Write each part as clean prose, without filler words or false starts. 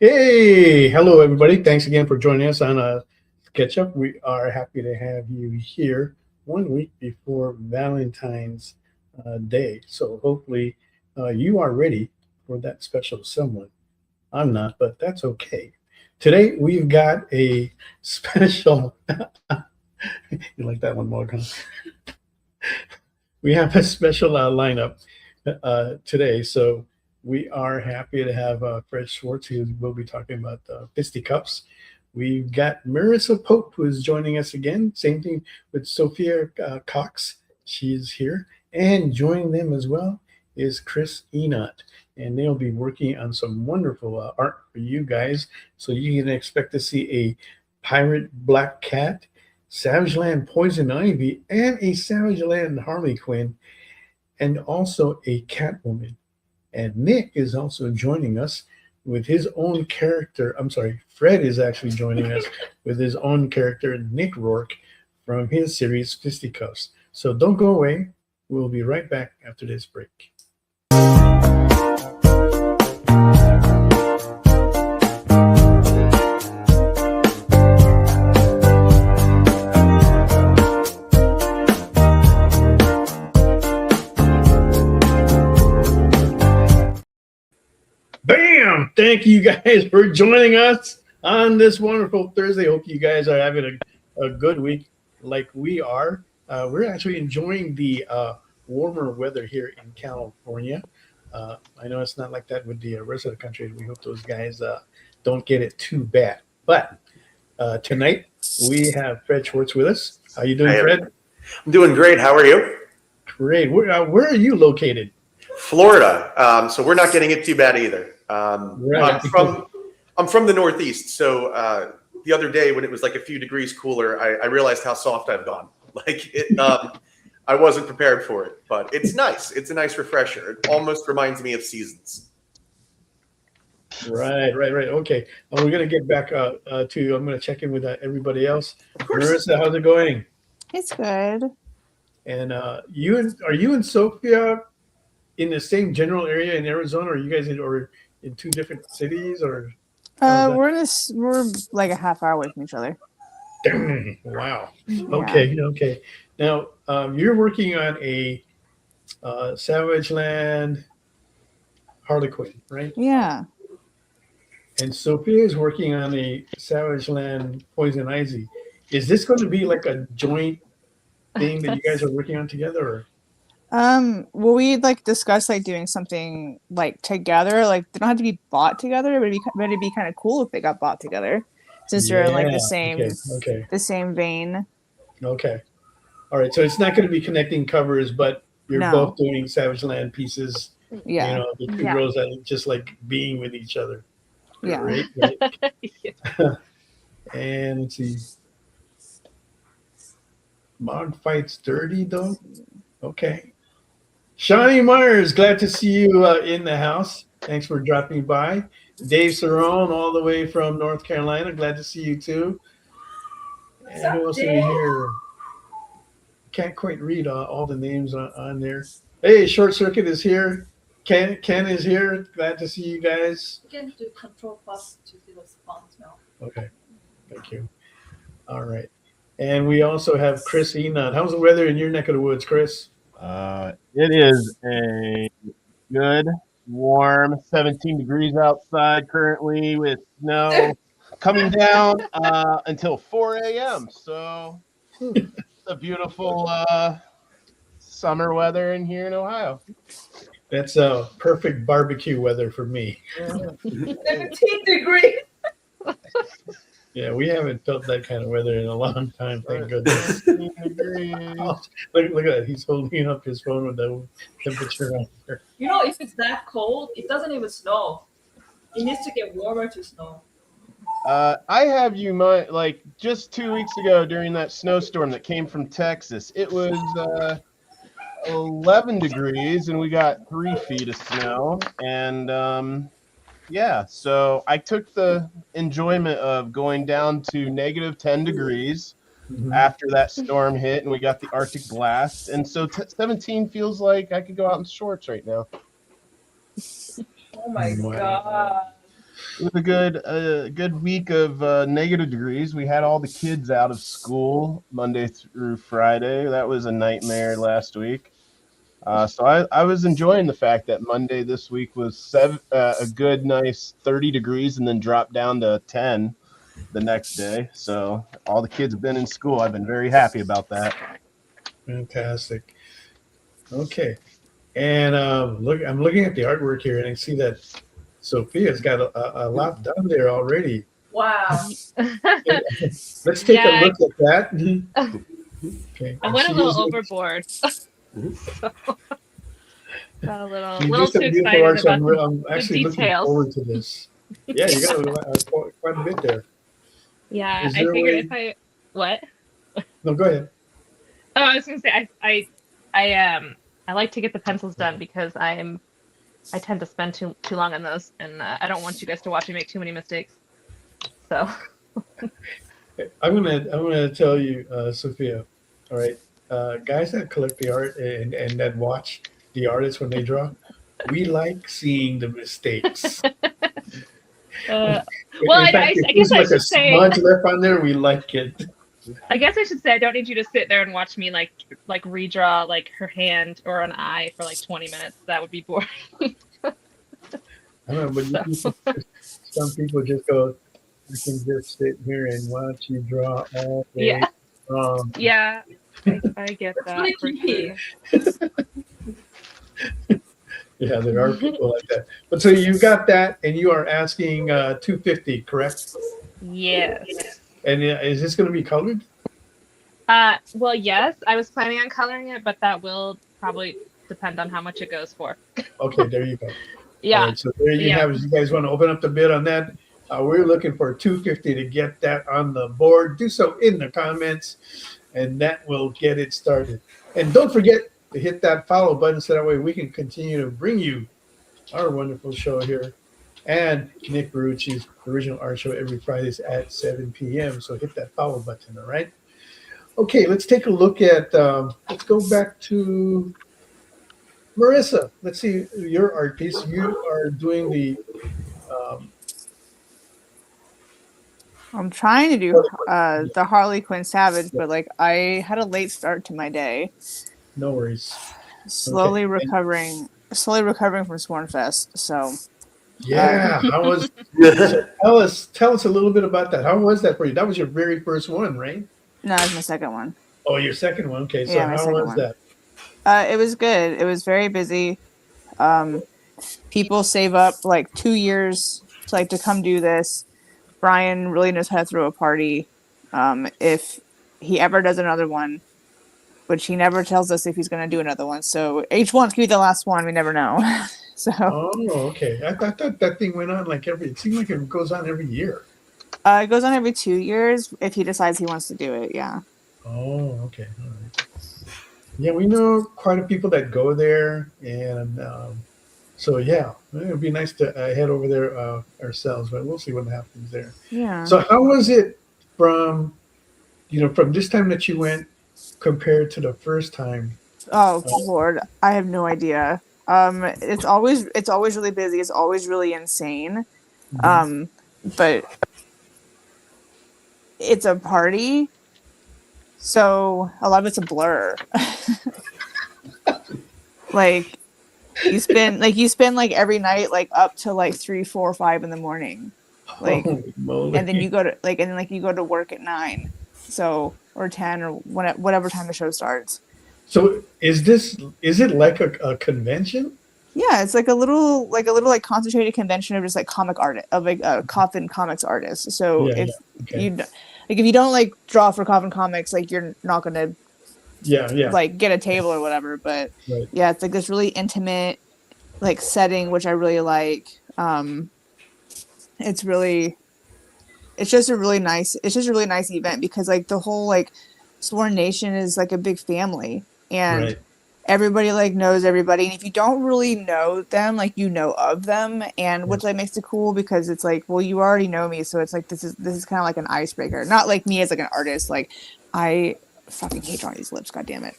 Hey, hello everybody. Thanks again for joining us on Catch Up. We are happy to have you here 1 week before Valentine's Day. So hopefully you are ready for that special someone. I'm not, but that's okay. Today we've got a special. You like that one more, huh? We have a special lineup today. So we are happy to have Fred Schwartz, who will be talking about Fisticuffs. We've got Marissa Pope, who is joining us again. Same thing with Sophia Cox. She's here. And joining them as well is Chris Ehnot. And they'll be working on some wonderful art for you guys. So you can expect to see a pirate black cat, Savage Land Poison Ivy, and a Savage Land Harley Quinn, and also a Catwoman. And Nick is also joining us with his own character. I'm sorry, Fred is actually joining us with his own character, Nick Rourke, from his series Fisticuffs. So don't go away. We'll be right back after this break. Bam! Thank you guys for joining us on this wonderful Thursday. Hope you guys are having a good week like we are. We're actually enjoying the warmer weather here in California. I know it's not like that with the rest of the country. We hope those guys don't get it too bad. But tonight we have Fred Schwartz with us. How you doing, Fred? I'm doing great. How are you? Great. Where are you located? Florida. So we're not getting it too bad either. Right. I'm from the Northeast. So the other day when it was like a few degrees cooler, I realized how soft I've gone. Like it, I wasn't prepared for it, but it's nice. It's a nice refresher. It almost reminds me of seasons. Right. Okay. Well, we're gonna get back to. I'm gonna check in with everybody else. Of course. Marissa, how's it going? It's good. And are you and Sophia in the same general area in Arizona, or you guys in two different cities, or? We're like a half hour away from each other. Wow. Yeah. Okay. Now you're working on a Savage Land Harley Quinn, right? Yeah. And Sophia is working on a Savage Land Poison Ivy. Is this going to be like a joint thing that you guys are working on together? Or? Well, we like discussed like doing something like together. Like they don't have to be bought together, but it'd be kind of cool if they got bought together, since they're in like the same vein. Okay. All right. So it's not going to be connecting covers, but you're both doing Savage Land pieces. Yeah. You know, the two girls that just like being with each other. Yeah. Right. And let's see. Mog fights dirty though. Okay. Shawnee Myers, glad to see you in the house. Thanks for dropping by. Dave Cerrone, all the way from North Carolina. Glad to see you too. And who else are here? Can't quite read all the names on there. Hey, Short Circuit is here. Ken is here. Glad to see you guys. You can do Control Plus to see the fonts now. Okay. Thank you. All right. And we also have Chris Ehnot. How's the weather in your neck of the woods, Chris? It is a good, warm 17 degrees outside currently with snow coming down until 4 a.m. So it's a beautiful summer weather in here in Ohio. That's perfect barbecue weather for me. 17 degrees. Yeah, we haven't felt that kind of weather in a long time, thank goodness. Degrees. Look at that. He's holding up his phone with the temperature on there. You know, if it's that cold, it doesn't even snow. It needs to get warmer to snow. I have you mind, like just 2 weeks ago during that snowstorm that came from Texas, it was 11 degrees and we got 3 feet of snow. And yeah, so I took the enjoyment of going down to negative 10 degrees after that storm hit and we got the Arctic blast. And so 17 feels like I could go out in shorts right now. Oh my God. It was a good week of negative degrees. We had all the kids out of school Monday through Friday. That was a nightmare last week. So I was enjoying the fact that Monday this week was a good, nice 30 degrees and then dropped down to 10 the next day. So all the kids have been in school. I've been very happy about that. Fantastic. Okay. And I'm looking at the artwork here, and I see that Sophia's got a lot done there already. Wow. Let's take a look at that. Okay. I went a little overboard. Got a little too excited art, so about I'm actually looking details. forward to this. Yeah, you got quite a bit there. Yeah, Is I there a figured way- if I what? No, go ahead. Oh, I was gonna say I like to get the pencils done because I tend to spend too long on those, and I don't want you guys to watch me make too many mistakes. So I'm gonna tell you, Sophia. All right, guys that collect the art and that watch the artists when they draw, we like seeing the mistakes. well, In fact, I guess I should say smudge left on there, we like it. I guess I should say I don't need you to sit there and watch me like redraw like her hand or an eye for like 20 minutes. That would be boring. I don't know, but some people just go, I can just sit here and watch you draw all day. Yeah. Yeah, I get That's that really for creepy. sure. Yeah, there are people like that. But so you got that, and you are asking $250, correct? Yes. And is this going to be colored? Well, yes, I was planning on coloring it, but that will probably depend on how much it goes for. Okay, there you go. Yeah. All right, so there you have it. You guys want to open up the bid on that? We're looking for $250 to get that on the board. Do so in the comments, and that will get it started. And don't forget to hit that follow button so that way we can continue to bring you our wonderful show here and Nick Barucci's original art show every Fridays at 7 p.m. So hit that follow button, all right? Okay, let's take a look at, let's go back to Marissa. Let's see your art piece. You are doing the, I'm trying to do the Harley Quinn Savage, but like I had a late start to my day. no worries. Slowly recovering from Swornfest. So Yeah, how was? Tell us a little bit about that. How was that for you? That was your very first one, right? no, it's my second one. Oh, your second one. Okay, so Yeah, my how second was one. that? It was good. It was very busy. People save up like 2 years to come do this. Brian really knows how to throw a party. If he ever does another one, which he never tells us if he's going to do another one. So each one could be the last one. We never know. So Oh, okay. I thought that thing went on it seemed like it goes on every year. it goes on every 2 years if he decides he wants to do it. Yeah. Oh, okay. All right. Yeah, we know quite a people that go there, and so yeah, it would be nice to head over there ourselves, but we'll see what happens there. Yeah. So how was it from this time that you went compared to the first time? Oh Lord, I have no idea. It's always really busy. It's always really insane. But it's a party, so a lot of it's a blur. like you spend every night up to 3, 4, 5 in the morning. Holy moly. And then you go to work at 9, so or 10 or whatever time the show starts. So is it like a convention? Yeah, it's like a little concentrated convention of just comic art of Coffin Comics artists. So if you don't draw for Coffin Comics, you're not gonna get a table or whatever. But yeah, it's this really intimate setting, which I really like. It's just a really nice event because the whole Sworn Nation is a big family, and everybody knows everybody, and if you don't really know them, you know of them, and which makes it cool because it's well, you already know me, so it's this is kind of like an icebreaker, not like me as an artist. I fucking hate drawing these lips, god damn it.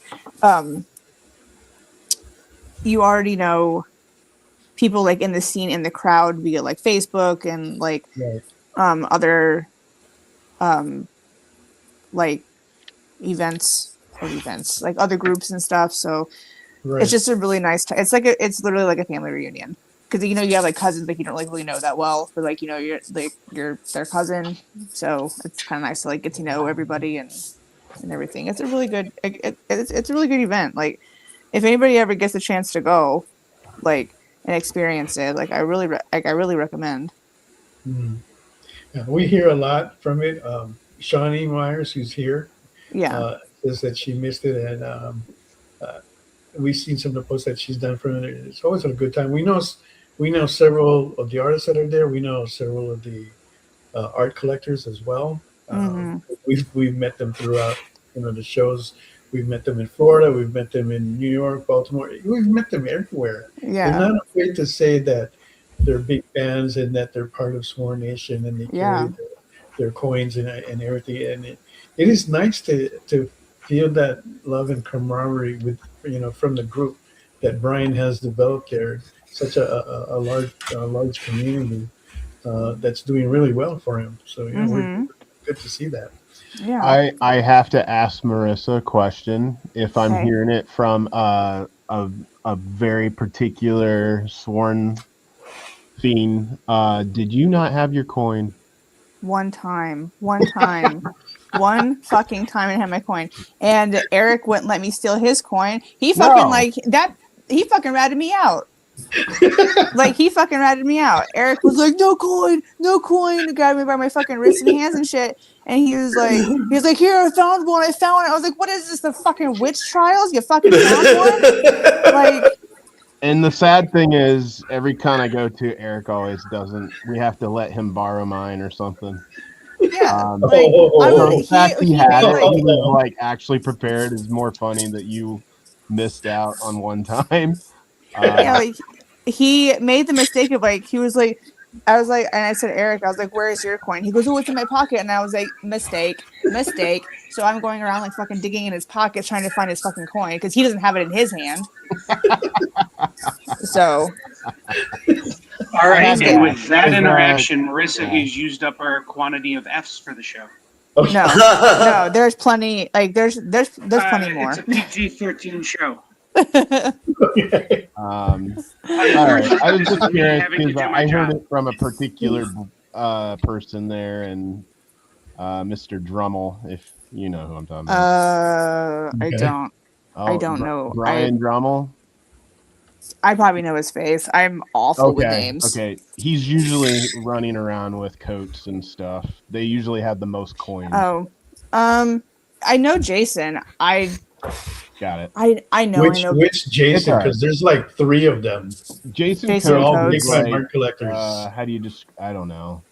You already know people like in the scene in the crowd via like Facebook and like other like events like other groups and stuff. So it's just a really nice it's like it's literally like a family reunion, because you have like cousins like you don't like really know that well, but like you're like you're their cousin, so it's kind of nice to like get to know everybody and everything. It's a really good it's a really good event. Like if anybody ever gets a chance to go like and experience it, like I really recommend. Yeah, we hear a lot from it. Shawnee Myers, who's here, says that she missed it, and we've seen some of the posts that she's done from it. It's always a good time. We know several of the artists that are there. We know several of the art collectors as well. We've met them throughout the shows. We've met them in Florida. We've met them in New York, Baltimore. We've met them everywhere. Yeah. They're not afraid to say that they're big fans and that they're part of Sworn Nation and they carry their coins and everything. And it is nice to feel that love and camaraderie with from the group that Brian has developed there. Such a large community that's doing really well for him. So we're good to see that. Yeah. I have to ask Marissa a question. If I'm hearing it from a very particular Sworn fiend, did you not have your coin? One time, one fucking time I had my coin, and Eric wouldn't let me steal his coin. He fucking like that. He fucking ratted me out. Like he fucking ratted me out. Eric was like, no coin, grabbed me by my fucking wrists and hands and shit. And he was like, here, I found one. I was like, what is this? The fucking witch trials? You fucking found one? Like. And the sad thing is, every con I go to, Eric always doesn't. We have to let him borrow mine or something. Yeah. The fact he had it, he was like actually prepared, is more funny that you missed out on one time. He made the mistake of like, he was like, I was like, and I said, Eric, I was like, where is your coin? He goes, oh, it's in my pocket. And I was like, mistake. So I'm going around like fucking digging in his pocket trying to find his fucking coin because he doesn't have it in his hand. So. All right. And with that interaction, Marissa has used up our quantity of Fs for the show. No, there's plenty. Like there's plenty more. It's a PG-13 show. All right. I was just curious because I heard it from a particular person there, and Mr. Drummel, if you know who I'm talking about. I don't. I don't know. Brian Drummel. I probably know his face. I'm awful with names. Okay. He's usually running around with coats and stuff. They usually have the most coins. I know Jason. Got it. I know. Which Jason? Because there's like 3 of them. Jason They're all big time art collectors. How do you just? I don't know.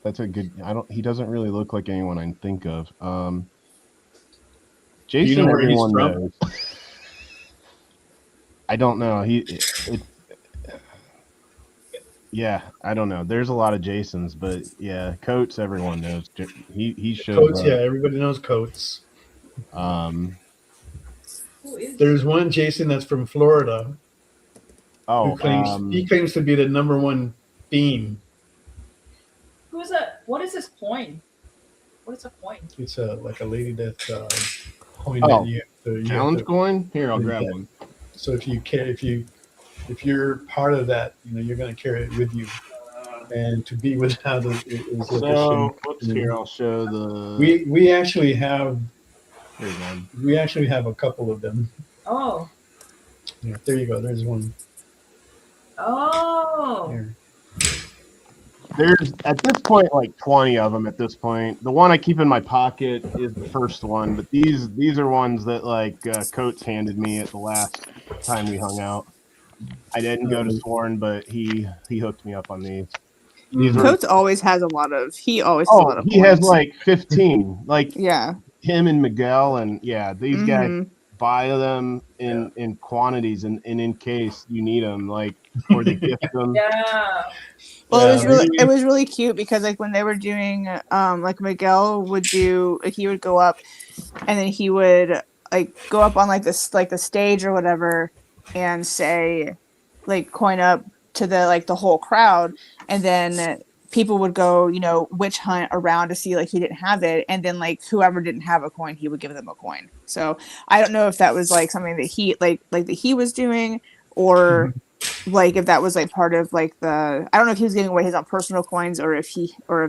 That's a good. He doesn't really look like anyone I think of. Jason, do you know where everyone he's from? knows. I don't know. Yeah, I don't know. There's a lot of Jasons, but yeah, Coates, everyone knows. He shows Coates, up. yeah, everybody knows Coates. There's one Jason that's from Florida. Oh, he claims to be the #1 fiend. Who's that? What is this coin? What is a coin? It's like a lady that's coin that you challenge coin. Here, I'll grab one. So if you're part of that, you're going to carry it with you, and to be without it is so. What's here? I'll show the. We actually have. We actually have a couple of them. Oh. Yeah, there you go. There's one. Oh. There. There's at this point like 20 of them. At this point, the one I keep in my pocket is the first one, but these are ones that like Coates handed me at the last time we hung out. I didn't go to Sworn, but he hooked me up on these. Coates always has a lot of. He always has a lot of. He has like 15. Like him and Miguel, and these guys buy them in quantities and in case you need them, like or they gift them. Well, it was really cute because like when they were doing like Miguel would do, like, he would go up and then he would like go up on like the stage or whatever and say like coin up to the whole crowd, and then people would go, witch hunt around to see like he didn't have it, and then like whoever didn't have a coin, he would give them a coin. So I don't know if that was like something that he like that he was doing, or like if that was like part of like I don't know if he was giving away his own personal coins, or if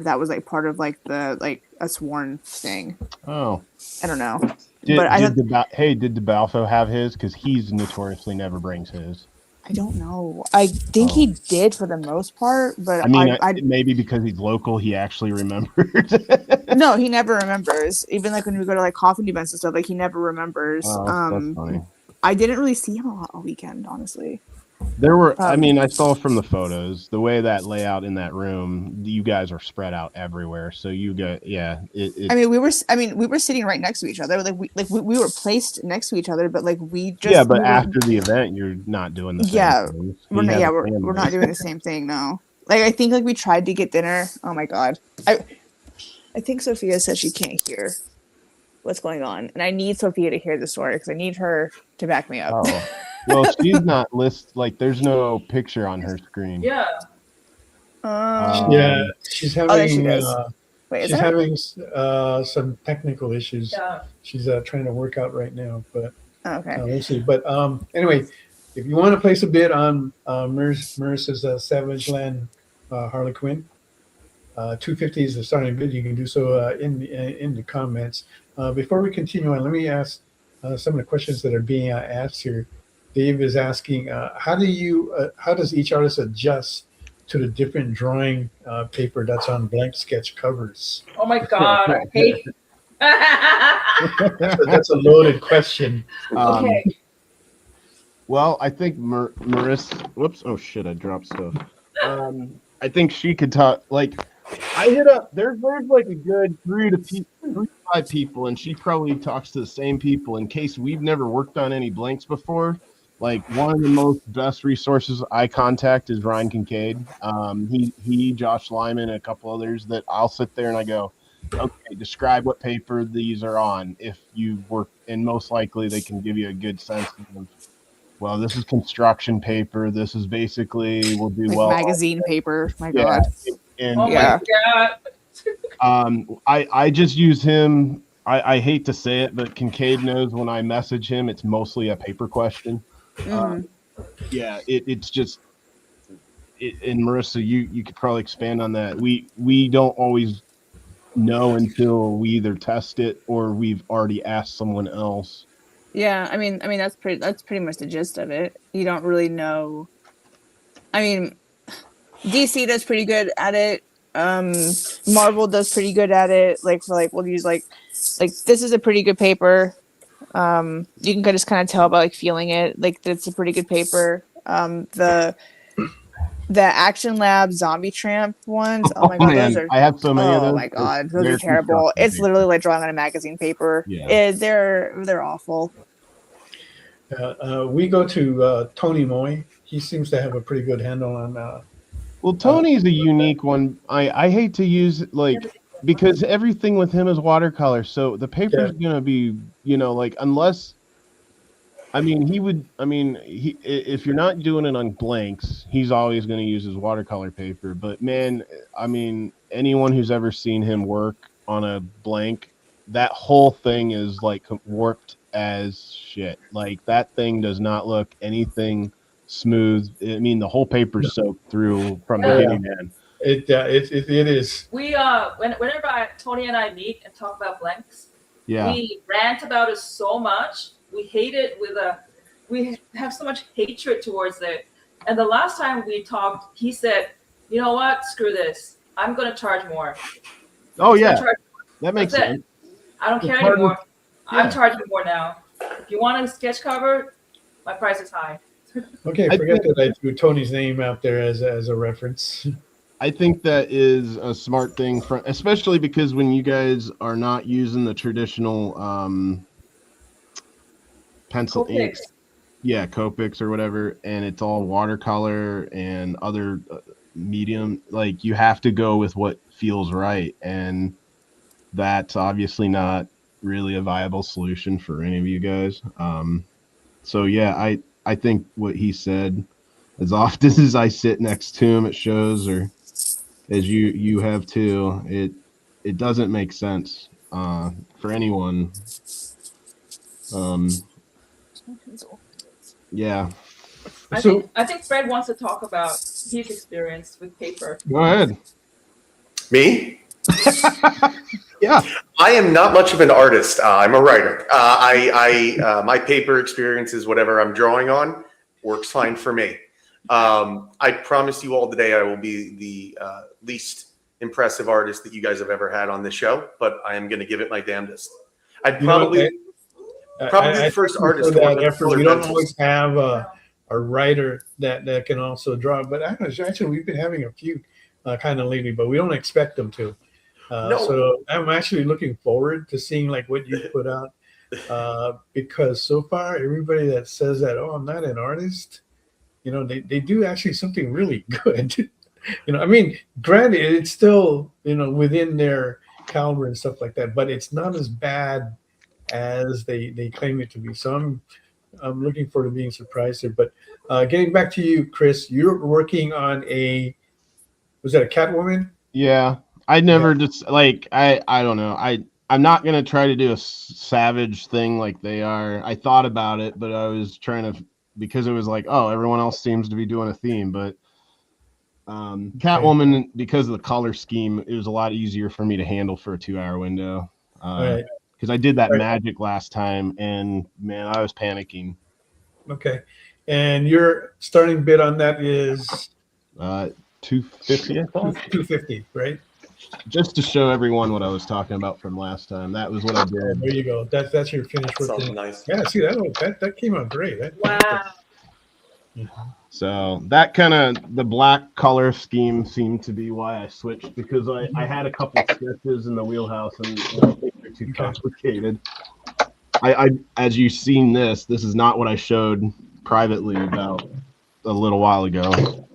that was like part of like a sworn thing. Oh, I don't know. Did the Balfo have his? Because he's notoriously never brings his. I don't know. I think he did for the most part, but I mean, maybe because he's local, he actually remembers. No, he never remembers. Even like when we go to like coffee events and stuff, like he never remembers. That's funny. I didn't really see him a lot all weekend, honestly. There were, I saw from the photos the way that layout in that room. You guys are spread out everywhere, so you got, yeah. We were sitting right next to each other. We were placed next to each other, but like we just but after the event, you're not doing the same. Things. We're not doing the same thing. No, like I think like we tried to get dinner. Oh my god, I think Sophia said she can't hear what's going on, and I need Sophia to hear the story because I need her to back me up. Oh. Well, she's not there's no picture on her screen. Yeah. She's having Wait, she's having some technical issues. Yeah. She's trying to work out right now, but okay. We'll see. But anyway, if you want to place a bid on Marissa's Savage Land Harley Quinn, $250 is the starting bid. You can do so in the comments. Before we continue on, let me ask some of the questions that are being asked here. Dave is asking, how does each artist adjust to the different drawing paper that's on blank sketch covers? Oh my god, I hate. That's a loaded question. Okay. Well, I think Marissa. Whoops! Oh shit! I dropped stuff. I think she could talk. Like, I hit up. There's like a good 3 to 5 people, and she probably talks to the same people in case we've never worked on any blanks before. Like, one of the most best resources I contact is Ryan Kincaid. He, Josh Lyman, and a couple others that I'll sit there and I go, okay, describe what paper these are on. If you work, and most likely they can give you a good sense of, well, this is construction paper. This is basically, we'll do like magazine paper. My God. And, my God. I just use him. I hate to say it, but Kincaid knows when I message him, it's mostly a paper question. It's just and Marissa, you could probably expand on that. We don't always know until we either test it or we've already asked someone else. Yeah, I mean that's pretty much the gist of it. You don't really know. I mean, DC does pretty good at it. Marvel does pretty good at it. Like we'll use like this is a pretty good paper. You can just kind of tell by like feeling it, like it's a pretty good paper. The Action Lab Zombie Tramp ones. Oh my god, those are. I have so many of those. Oh my god, those are terrible. It's literally like drawing on a magazine paper. Yeah. They're awful. We go to Tony Moy. He seems to have a pretty good handle on. Well, Tony's a unique one. I hate to use because everything with him is watercolor, so the paper's gonna be, unless. If you're not doing it on blanks, he's always going to use his watercolor paper. But man, anyone who's ever seen him work on a blank, that whole thing is like warped as shit. Like that thing does not look anything smooth. The whole paper's soaked through from beginning to end. It is. We whenever Tony and I meet and talk about blanks, we rant about it so much. We hate it we have so much hatred towards it. And the last time we talked, he said, "You know what? Screw this. I'm going to charge more." Oh yeah, that makes sense. I don't care anymore. I'm charging more now. If you want a sketch cover, my price is high. Okay, forget that I threw Tony's name out there as a reference. I think that is a smart thing, especially because when you guys are not using the traditional pencil ink, Copics or whatever, and it's all watercolor and other medium, like you have to go with what feels right, and that's obviously not really a viable solution for any of you guys. So yeah, I think what he said as often as I sit next to him at shows, or as you have too, it doesn't make sense for anyone. Yeah. I think Fred wants to talk about his experience with paper. Go ahead. Me? Yeah. I am not much of an artist. I'm a writer. My paper experience is whatever I'm drawing on works fine for me. I promise you all today I will be the least impressive artist that you guys have ever had on this show, but I am going to give it my damnedest. I'd probably the first artist that effort. We don't always have a writer that can also draw, but actually we've been having a few kind of lately, but we don't expect them to. So I'm actually looking forward to seeing like what you put out, because so far everybody that says that, oh, I'm not an artist, they do actually something really good. I mean, granted, it's still within their caliber and stuff like that, but it's not as bad as they claim it to be. So I'm looking forward to being surprised there. But getting back to you, Chris, you're working on was that a Catwoman? Yeah. I never just I don't know. I'm not going to try to do a savage thing like they are. I thought about it, but I was trying to, because it was like, oh, everyone else seems to be doing a theme, but Catwoman, because of the color scheme, it was a lot easier for me to handle for a 2-hour window. Right. Because I did that magic last time, and man, I was panicking. Okay. And your starting bid on that is $250, I thought. $250, right? Just to show everyone what I was talking about from last time. That was what I did. There you go. That's your finished work. Sounds nice. Yeah, see that came out great. Wow. So that kind of, the black color scheme seemed to be why I switched, because I had a couple sketches in the wheelhouse and I think they're too complicated. I as you've seen this is not what I showed privately about a little while ago.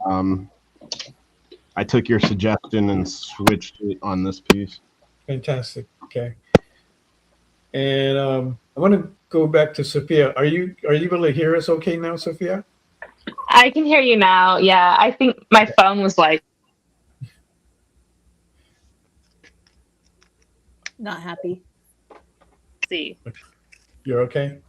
I took your suggestion and switched it on this piece. Fantastic. Okay. And I want to go back to Sophia. Are you able to hear us okay now, Sophia? I can hear you now. Yeah, I think my phone was like not happy. See. You're okay?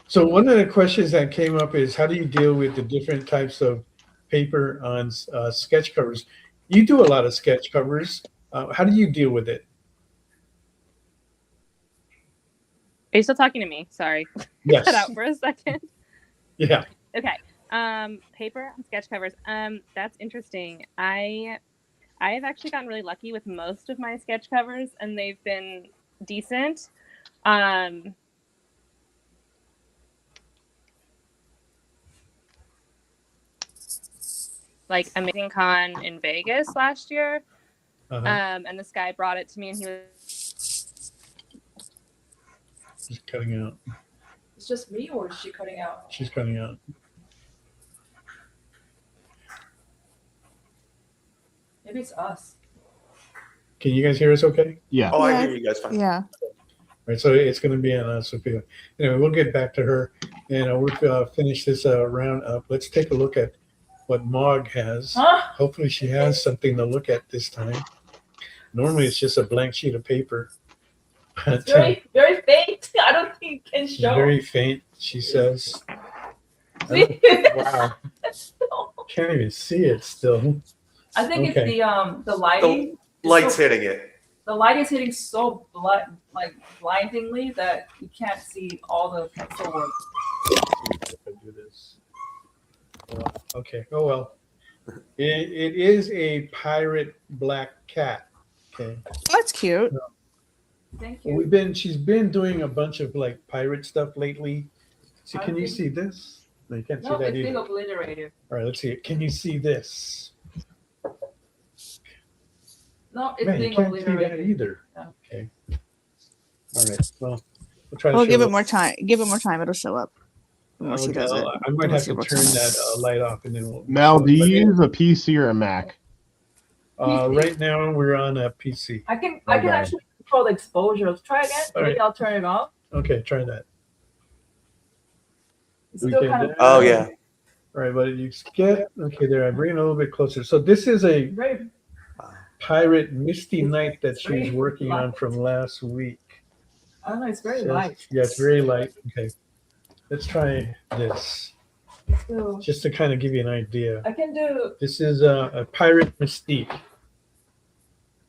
So one of the questions that came up is, how do you deal with the different types of paper on sketch covers? You do a lot of sketch covers. How do you deal with it? Are you still talking to me? Sorry. Yes. Cut out for a second. Yeah. Okay. Paper on sketch covers. That's interesting. I have actually gotten really lucky with most of my sketch covers, and they've been decent. Like Amazing Con in Vegas last year. And this guy brought it to me, and he was She's cutting out. It's just me, or is she cutting out? She's cutting out. Maybe it's us. Can you guys hear us okay? Yeah. Oh, I hear you guys fine. Yeah. Right, so it's going to be on Sophia. Anyway, we'll get back to her, and we'll finish this round up. Let's take a look at what Mog has. Hopefully she has something to look at this time. Normally it's just a blank sheet of paper. It's very, very faint. I don't think it can show. Very faint, she says. See? Wow. Can't even see it still. I think it's the lighting. The light's hitting it. The light is hitting so blindingly that you can't see all the pencil work. Do this. Okay. Oh well. It is a pirate black cat. Okay. That's cute. Thank you. She's been doing a bunch of like pirate stuff lately. So can you see this? No, you can't see that it's either. being obliterated. All right, let's see it. Can you see this? No, it's Man, being you can't see that obliterated. either. No. Okay. All right. Well, we'll try to We'll show give it up. more time. Give it more time. It'll show up. When she does it. I might have to turn that light off, and then we'll. Mel, do you use a PC or a Mac? Right now we're on a PC. I can actually control the exposure. Let's try again. All Maybe right. I'll turn it off. Okay, try that. It's still kind of. Oh yeah. All right, but you get okay there. I bring it a little bit closer. So this is a pirate Misty Night that she's working on from last week. Oh, it's very light. Yeah, it's very light. Okay, let's try this. So, just to kind of give you an idea. I can do. This is a pirate Mystique.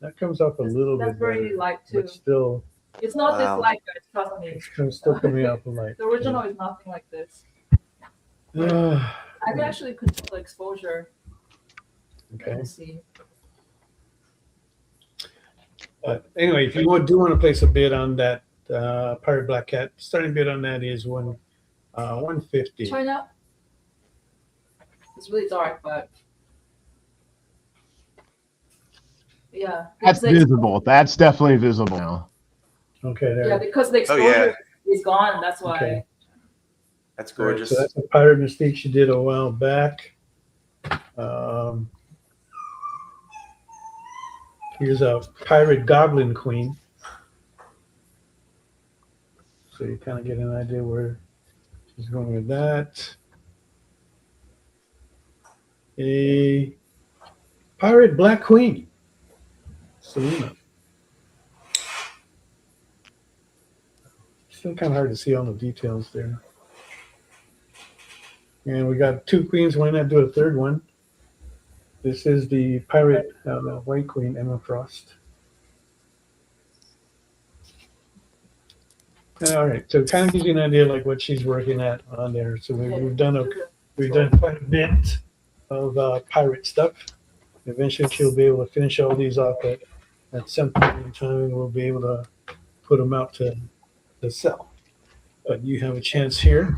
That comes up a little bit. That's very light too. But still. It's not this light, guys. Trust me. It's still coming up a light. The original is nothing like this. I can actually control the exposure. Okay. Let's see. Anyway, if you do want to place a bid on that Pirate Black Cat, starting bid on that is $150. Try now. It's really dark, but yeah. That's visible. That's definitely visible now. Okay, there. Yeah, because the exposure is gone. That's why. Okay. That's gorgeous. Right, so that's a Pirate Mystique she did a while back. Here's a Pirate Goblin Queen. So you kind of get an idea where she's going with that. A Pirate Black Queen, Selena. Still kind of hard to see all the details there. And we got two queens. Why not do a third one? This is the Pirate White Queen, Emma Frost. All right, so it kind of gives you an idea like what she's working at on there. So we've done quite a bit of pirate stuff. Eventually she'll be able to finish all these off at some point in time. We'll be able to put them out to sell. But you have a chance here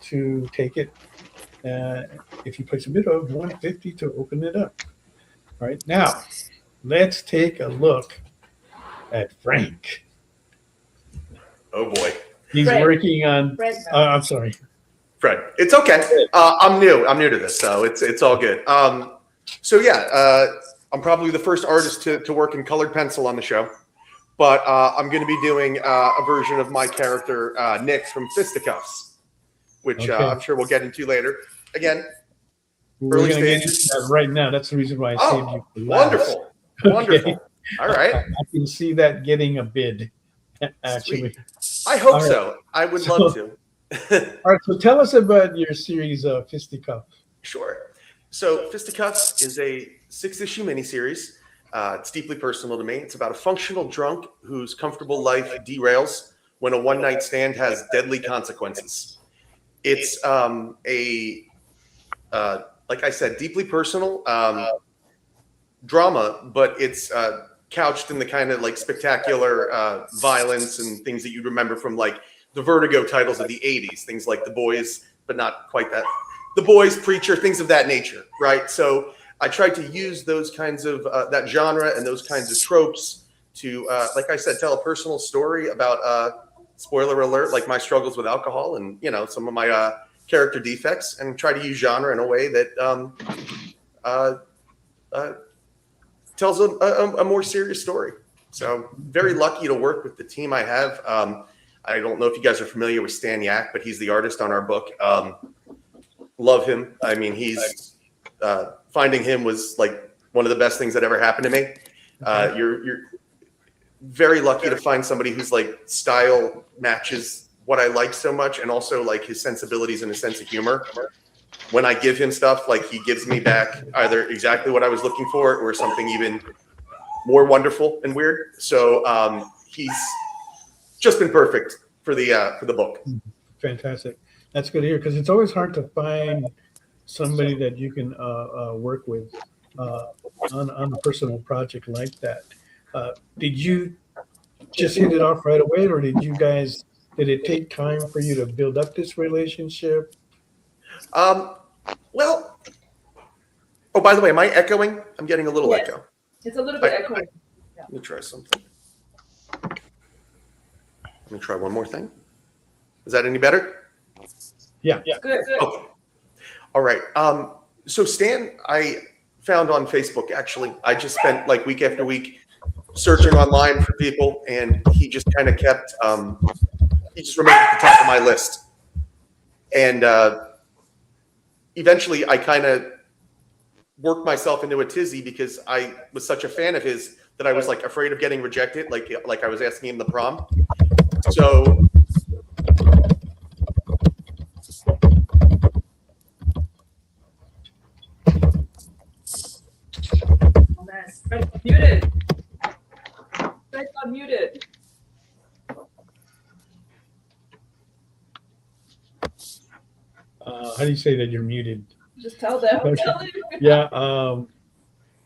to take it if you place a bid of $150 to open it up. All right, now let's take a look at Frank. Oh boy, he's working on. I'm sorry, Fred. It's okay. I'm new to this, so it's all good. So yeah, I'm probably the first artist to work in colored pencil on the show, but I'm going to be doing a version of my character Nick from Fisticuffs, which I'm sure we'll get into later. Again, early stages. Right now, that's the reason why I saved you for last. Wonderful, wonderful. All right, I can see that getting a bid. Actually, sweet. I hope so. I would love to. All right, so tell us about your series, Fisticuffs. Sure. So Fisticuffs is a 6-issue miniseries. It's deeply personal to me. It's about a functional drunk whose comfortable life derails when a one-night stand has deadly consequences. It's like I said, deeply personal drama, but it's couched in the kind of like spectacular violence and things that you remember from like the Vertigo titles of the 80s, things like The Boys, but not quite that. The Boys, Preacher, things of that nature, right? So I tried to use those kinds of that genre and those kinds of tropes to, like I said, tell a personal story about, spoiler alert, like my struggles with alcohol and, you know, some of my character defects, and try to use genre in a way that tells a more serious story. So very lucky to work with the team I have. I don't know if you guys are familiar with Stan Yak, but he's the artist on our book. Love him. I mean, he's finding him was like one of the best things that ever happened to me. You're very lucky to find somebody whose like style matches what I like so much, and also like his sensibilities and his sense of humor. When I give him stuff, like he gives me back either exactly what I was looking for or something even more wonderful and weird. So he's just been perfect for the book. Fantastic. That's good to hear, because it's always hard to find somebody that you can work with on a personal project like that. Did you just hit it off right away, or did it take time for you to build up this relationship? Well, oh, by the way, am I echoing? I'm getting a little echo. It's a little bit echoing. Yeah. Let me try something. Let me try one more thing. Is that any better? Yeah. Good. Okay. All right. So Stan, I found on Facebook, actually. I just spent like week after week searching online for people, and he just kind of kept, he just remained at the top of my list. And eventually I kind of worked myself into a tizzy because I was such a fan of his that I was like afraid of getting rejected, like I was asking him the prom. So Oh man, Fred got muted. Fred got muted. How do you say that you're muted? Just tell them. Okay. Tell them. Yeah,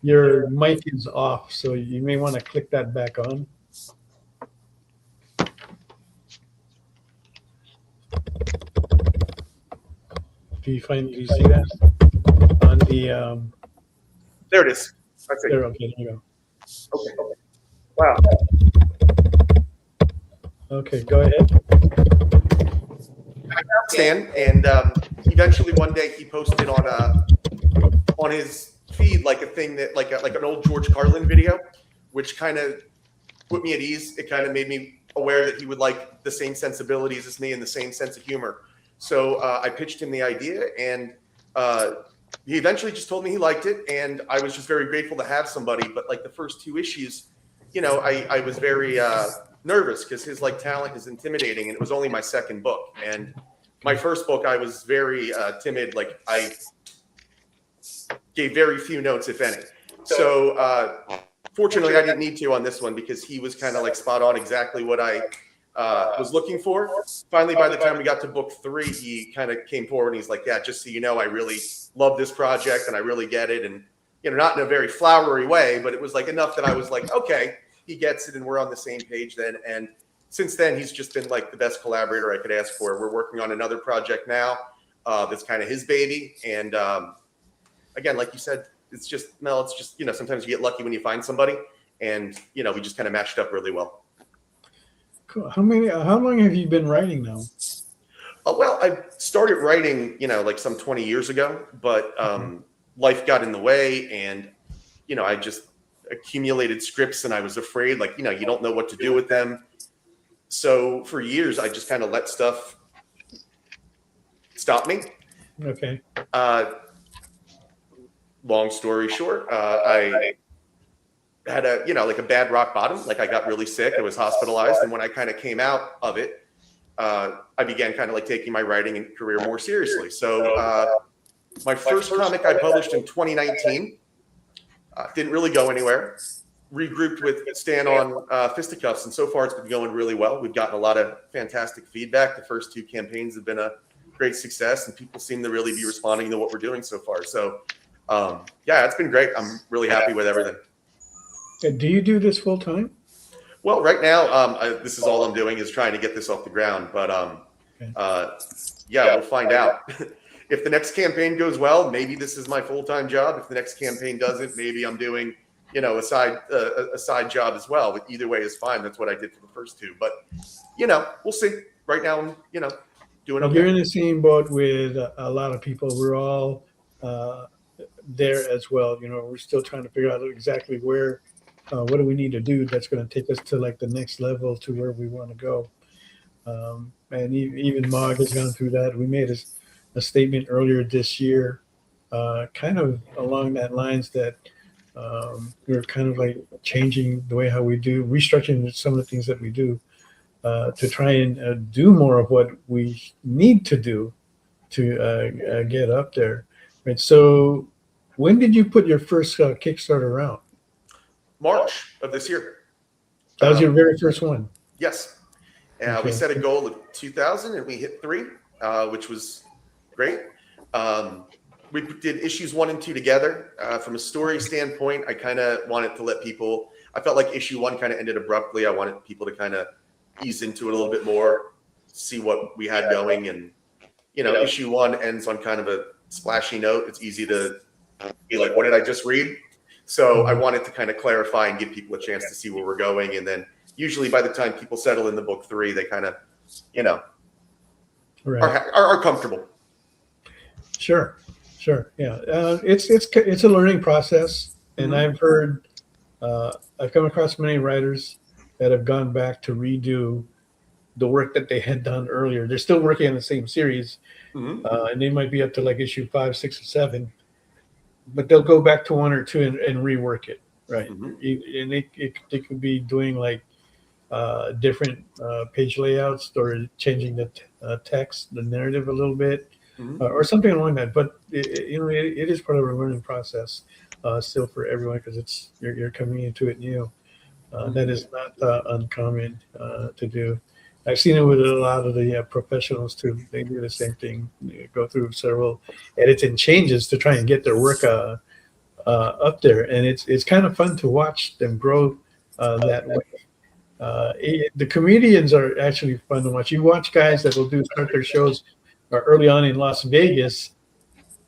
your mic is off, so you may want to click that back on. Do you see that on the? There it is. That's it. There, okay, there you go. Okay. Wow. Okay, go ahead. Stan, and eventually one day he posted on his feed like a thing that like an old George Carlin video, which kind of put me at ease. It kind of made me aware that he would like the same sensibilities as me and the same sense of humor. So I pitched him the idea, and he eventually just told me he liked it, and I was just very grateful to have somebody. But like the first 2 issues, you know, I was very nervous because his like talent is intimidating, and it was only my second book. And my first book, I was very timid. Like I gave very few notes, if any. So fortunately, I didn't need to on this one because he was kind of like spot on exactly what I was looking for. Finally, by the time we got to book 3, he kind of came forward and he's like, yeah, just so you know, I really love this project and I really get it. And, you know, not in a very flowery way, but it was like enough that I was like, okay, he gets it and we're on the same page then. And since then, he's just been like the best collaborator I could ask for. We're working on another project now that's kind of his baby. And again, like you said, it's just, you know, sometimes you get lucky when you find somebody, and, you know, we just kind of matched up really well. Cool. How long have you been writing now? Well, I started writing, you know, like some 20 years ago, but life got in the way, and, you know, I just accumulated scripts, and I was afraid, like, you know, you don't know what to do with them. So for years, I just kind of let stuff stop me. Okay. Long story short, I had a bad rock bottom. Like I got really sick. I was hospitalized. And when I kind of came out of it, I began kind of like taking my writing and career more seriously. So my first comic I published in 2019 didn't really go anywhere. Regrouped with Stan on Fisticuffs, and so far it's been going really well. We've gotten a lot of fantastic feedback. The first 2 campaigns have been a great success, and people seem to really be responding to what we're doing so far. So yeah, it's been great. I'm really happy with everything. Do you do this full time? Well, right now, this is all I'm doing is trying to get this off the ground. But yeah, we'll find out. If the next campaign goes well, maybe this is my full-time job. If the next campaign doesn't, maybe I'm doing, you know, a side job as well. But either way is fine. That's what I did for the first 2. But, you know, we'll see. Right now, I'm, you know, doing okay. You're in the same boat with a lot of people. We're all there as well. You know, we're still trying to figure out exactly where, what do we need to do that's going to take us to like the next level to where we want to go. And even Mog has gone through that. We made a statement earlier this year, kind of along that lines that we're kind of like changing the way how we do, restructuring some of the things that we do to try and do more of what we need to do to get up there. Right. So when did you put your first Kickstarter out? March of this year. That was your very first one? Yes. Okay. We set a goal of 2,000 and we hit 3, which was great. We did issues 1 and 2 together. From a story standpoint, I kind of wanted to let people, I felt like issue 1 kind of ended abruptly. I wanted people to kind of ease into it a little bit more, see what we had going. And, you know, issue 1 ends on kind of a splashy note. It's easy to be like, what did I just read? So I wanted to kind of clarify and give people a chance to see where we're going. And then usually by the time people settle in the book 3, they kind of, you know, are comfortable. Sure. Yeah. It's a learning process. And I've come across many writers that have gone back to redo the work that they had done earlier. They're still working on the same series, Mhm. and they might be up to like issue 5, 6, or 7, but they'll go back to 1 or 2 and rework it, right? Mhm. And they could be doing like different page layouts or changing the text, the narrative a little bit, Mhm. or something along that. But it is part of a learning process still for everyone, because it's you're coming into it new. That is not uncommon to do. I've seen it with a lot of the professionals too. They do the same thing. They go through several edits and changes to try and get their work up there, and it's kind of fun to watch them grow that way. The comedians are actually fun to watch. You watch guys that will start their shows early on in Las Vegas,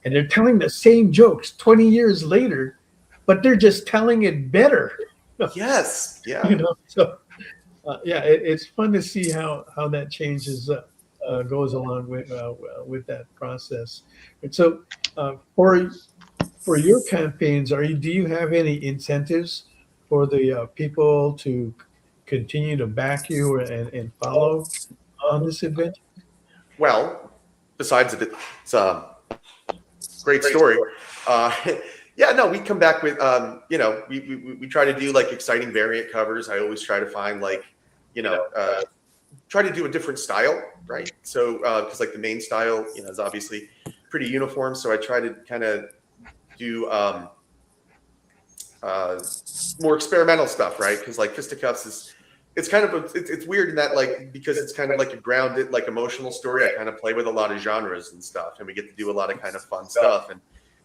and they're telling the same jokes 20 years later, but they're just telling it better. Yes. Yeah. So it's fun to see how that changes goes along with that process. And so for your campaigns, do you have any incentives for the people to continue to back you and follow on this adventure? Well, besides it's a great story. Yeah, no, we come back with, we try to do like exciting variant covers. I always try to find like, try to do a different style, right? So, because like the main style, is obviously pretty uniform. So I try to kind of do more experimental stuff, right? Because like Fisticuffs it's kind of it's weird in that, like, because it's kind of like a grounded, like, emotional story. I kind of play with a lot of genres and stuff, and we get to do a lot of kind of fun stuff. And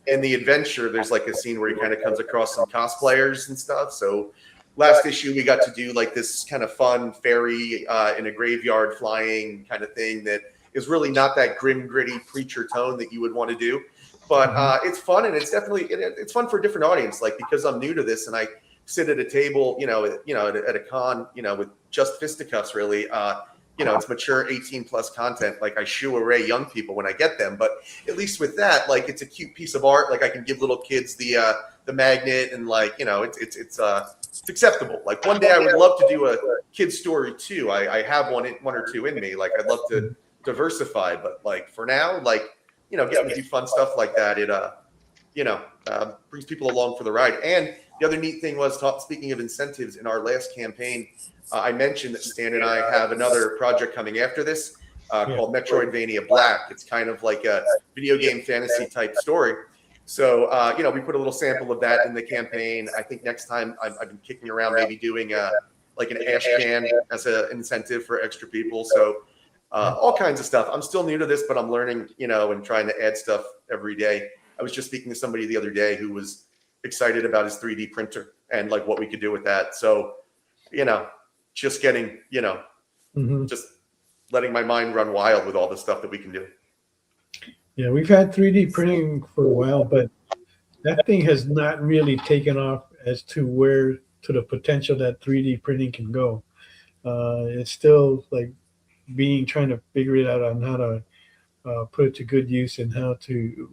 in the adventure, there's like a scene where he kind of comes across some cosplayers and stuff. So last issue, we got to do like this kind of fun fairy in a graveyard flying kind of thing that is really not that grim, gritty preacher tone that you would want to do. But it's fun, and it's definitely it's fun for a different audience. Like, because I'm new to this, and I sit at a table, at a con, with just Fisticuffs, really. It's mature 18 plus content. Like, I shoo away young people when I get them, but at least with that, like, it's a cute piece of art. Like, I can give little kids the magnet, and like, it's acceptable. Like, one day I would love to do a kid's story too. I have one or two in me. Like, I'd love to diversify, but like for now, like, getting to do fun stuff like that, it brings people along for the ride. And the other neat thing was, speaking of incentives, in our last campaign, I mentioned that Stan and I have another project coming after this called Metroidvania Black. It's kind of like a video game fantasy type story. So, we put a little sample of that in the campaign. I think next time I've been kicking around maybe doing like an ash can as an incentive for extra people. So all kinds of stuff. I'm still new to this, but I'm learning, and trying to add stuff every day. I was just speaking to somebody the other day who was excited about his 3D printer and like what we could do with that. So, just getting, just letting my mind run wild with all the stuff that we can do. Yeah, we've had 3D printing for a while, but that thing has not really taken off as to the potential that 3D printing can go. It's still like trying to figure it out on how to put it to good use and how to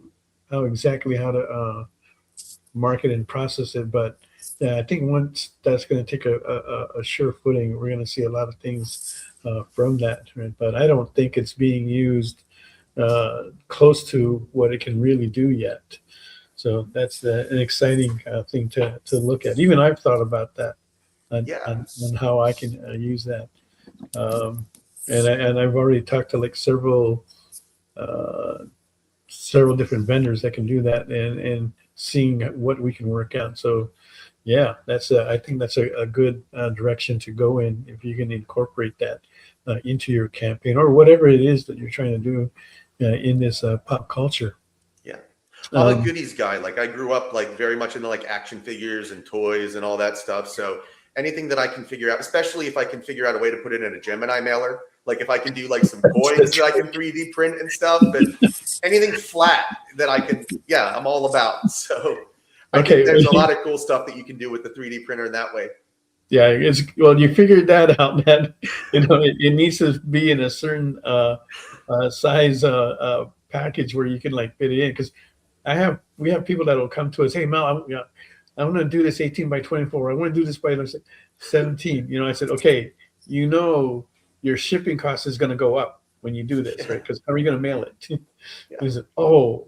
market and process it. But yeah, I think once that's going to take a sure footing, we're going to see a lot of things from that. Right? But I don't think it's being used close to what it can really do yet. So that's an exciting thing to look at. Even I've thought about that on how I can use that. And I've already talked to like several different vendors that can do that, and seeing what we can work out. So yeah, I think that's a good direction to go in, if you can incorporate that into your campaign or whatever it is that you're trying to do in this pop culture. Yeah, I'm a goodies guy. Like, I grew up like very much into like action figures and toys and all that stuff. So anything that I can figure out, especially if I can figure out a way to put it in a Gemini mailer, like if I can do like some coins that I can 3D print and stuff, but anything flat that I can, I'm all about. So I think there's a lot of cool stuff that you can do with the 3D printer in that way. Yeah, you figured that out, that it needs to be in a certain size package where you can like fit it in. Because we have people that will come to us, hey Mel, I want to do this 18 by 24. I want to do this by 17. I said, okay, your shipping cost is going to go up when you do this, right? Because how are you going to mail it? Yeah. He said, oh,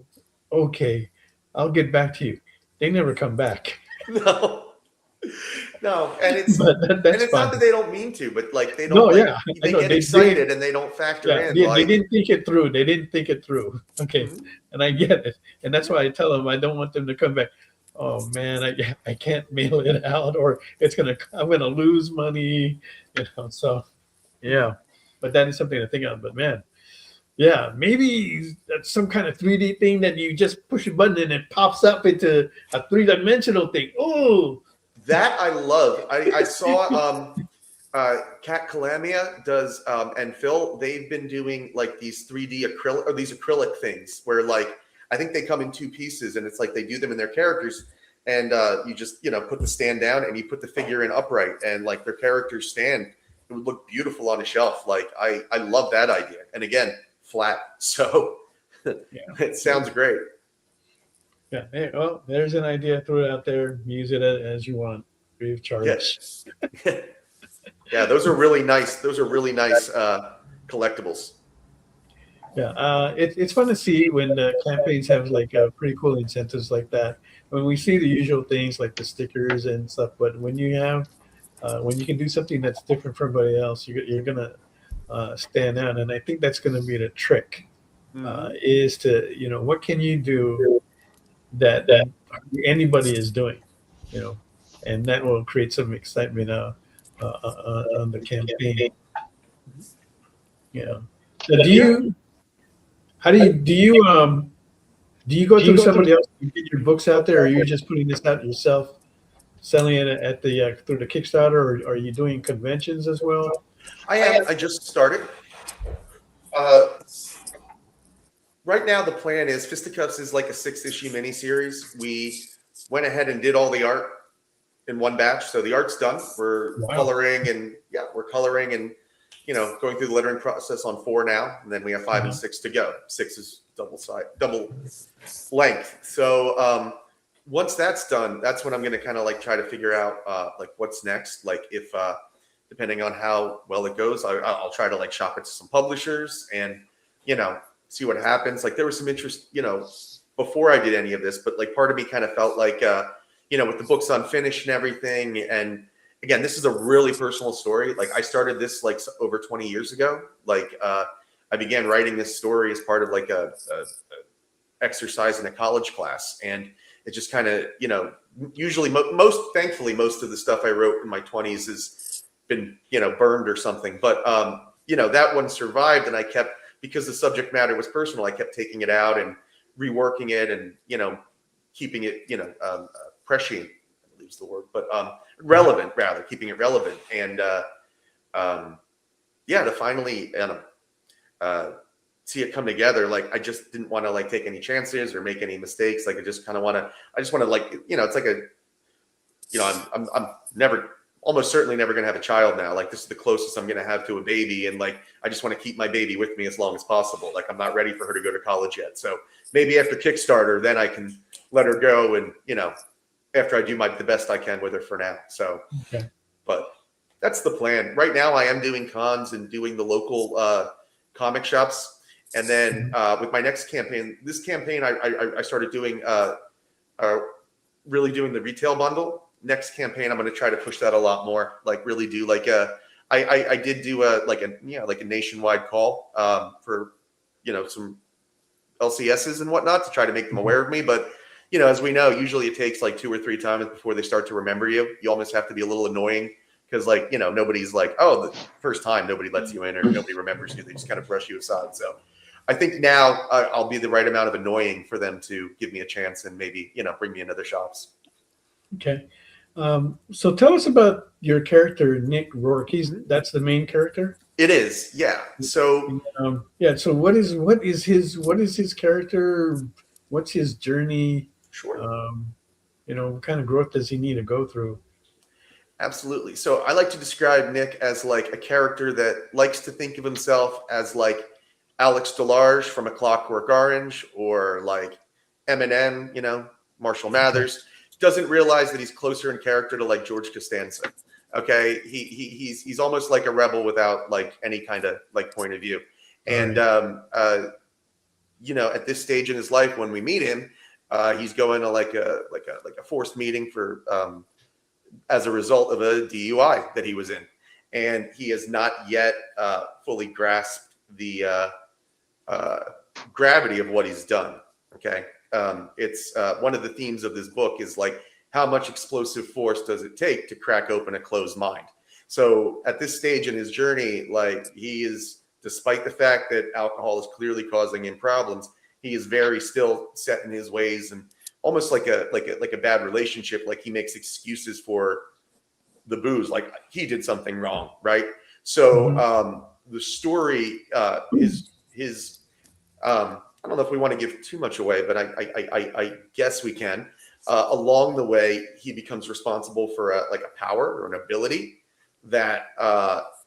okay, I'll get back to you. They never come back. No, and it's not that they don't mean to, but like they don't. No, like, yeah, they get excited and they don't factor in. They didn't think it through. They didn't think it through. Okay, and I get it, and that's why I tell them I don't want them to come back. Oh man, I can't mail it out, or I'm gonna lose money, So, yeah, but that is something to think of. But man, yeah, maybe that's some kind of 3D thing that you just push a button and it pops up into a 3-dimensional thing. Oh. That I love. I saw Cat Calamia does and Phil, they've been doing like these 3D acrylic or these acrylic things where like I think they come in 2 pieces and it's like they do them in their characters and you just put the stand down and you put the figure in upright and like their characters stand. It would look beautiful on a shelf. Like I love that idea. And again, flat. So it sounds great. Yeah. Hey, well, there's an idea. Throw it out there. Use it as you want. Free of charge. Yes. Yeah, those are really nice. Those are really nice collectibles. Yeah. It's fun to see when campaigns have like pretty cool incentives like that. When we see the usual things like the stickers and stuff, but when you have when you can do something that's different from everybody else, you're gonna stand out. And I think that's gonna be the trick. Is to what can you do that anybody is doing, and that will create some excitement on the campaign. So do you go through somebody else to get your books out there, or are you just putting this out yourself, selling it at the through the Kickstarter, or are you doing conventions as well? I am. I just started. Right now, the plan is Fisticuffs is like a 6-issue miniseries. We went ahead and did all the art in one batch, so the art's done. We're coloring and going through the lettering process on 4 now, and then we have 5 and 6 to go. 6 is double length. So once that's done, that's when I'm going to kind of like try to figure out like what's next. Like if depending on how well it goes, I'll try to like shop it to some publishers and see what happens. Like there was some interest, before I did any of this, but like part of me kind of felt like, with the books unfinished and everything. And again, this is a really personal story. Like I started this like over 20 years ago. Like I began writing this story as part of like a exercise in a college class. And it just kind of, usually thankfully, most of the stuff I wrote in my 20s has been, burned or something. But, that one survived and I kept, because the subject matter was personal, I kept taking it out and reworking it and, keeping it, prescient, I believe is the word, but relevant rather, keeping it relevant. And to finally see it come together, like I just didn't want to like take any chances or make any mistakes. Like I just want to like, it's like I'm almost certainly never going to have a child now. Like this is the closest I'm going to have to a baby. And like, I just want to keep my baby with me as long as possible. Like I'm not ready for her to go to college yet. So maybe after Kickstarter, then I can let her go. And, after I do the best I can with her for now. So, but that's the plan right now. I am doing cons and doing the local comic shops. And then with my next campaign, this campaign, I started doing really doing the retail bundle. Next campaign, I'm going to try to push that a lot more. Like really do like I did do a nationwide call for some LCSs and whatnot to try to make them aware of me. But as we know, usually it takes like 2 or 3 times before they start to remember you. You almost have to be a little annoying because like nobody's like, oh, the first time nobody lets you in or nobody remembers you. They just kind of brush you aside. So I think now I'll be the right amount of annoying for them to give me a chance and maybe bring me into their shops. Okay. So tell us about your character, Nick Rourke. That's the main character. It is, yeah. So So what is his character? What's his journey? Sure. What kind of growth does he need to go through? Absolutely. So I like to describe Nick as like a character that likes to think of himself as like Alex DeLarge from A Clockwork Orange or like Eminem, Marshall Mathers. Doesn't realize that he's closer in character to like George Costanza. Okay, he's almost like a rebel without like any kind of like point of view. And you know, at this stage in his life, when we meet him, he's going to like a forced meeting for as a result of a DUI that he was in, and he has not yet fully grasped the gravity of what he's done. Okay, it's one of the themes of this book is like, how much explosive force does it take to crack open a closed mind? So at this stage in his journey, like he is, despite the fact that alcohol is clearly causing him problems, he is very still set in his ways, and almost like a bad relationship. Like he makes excuses for the booze, like he did something wrong, right? So the story is his. I don't know if we want to give too much away, but I guess we can. Along the way, he becomes responsible for like a power or an ability that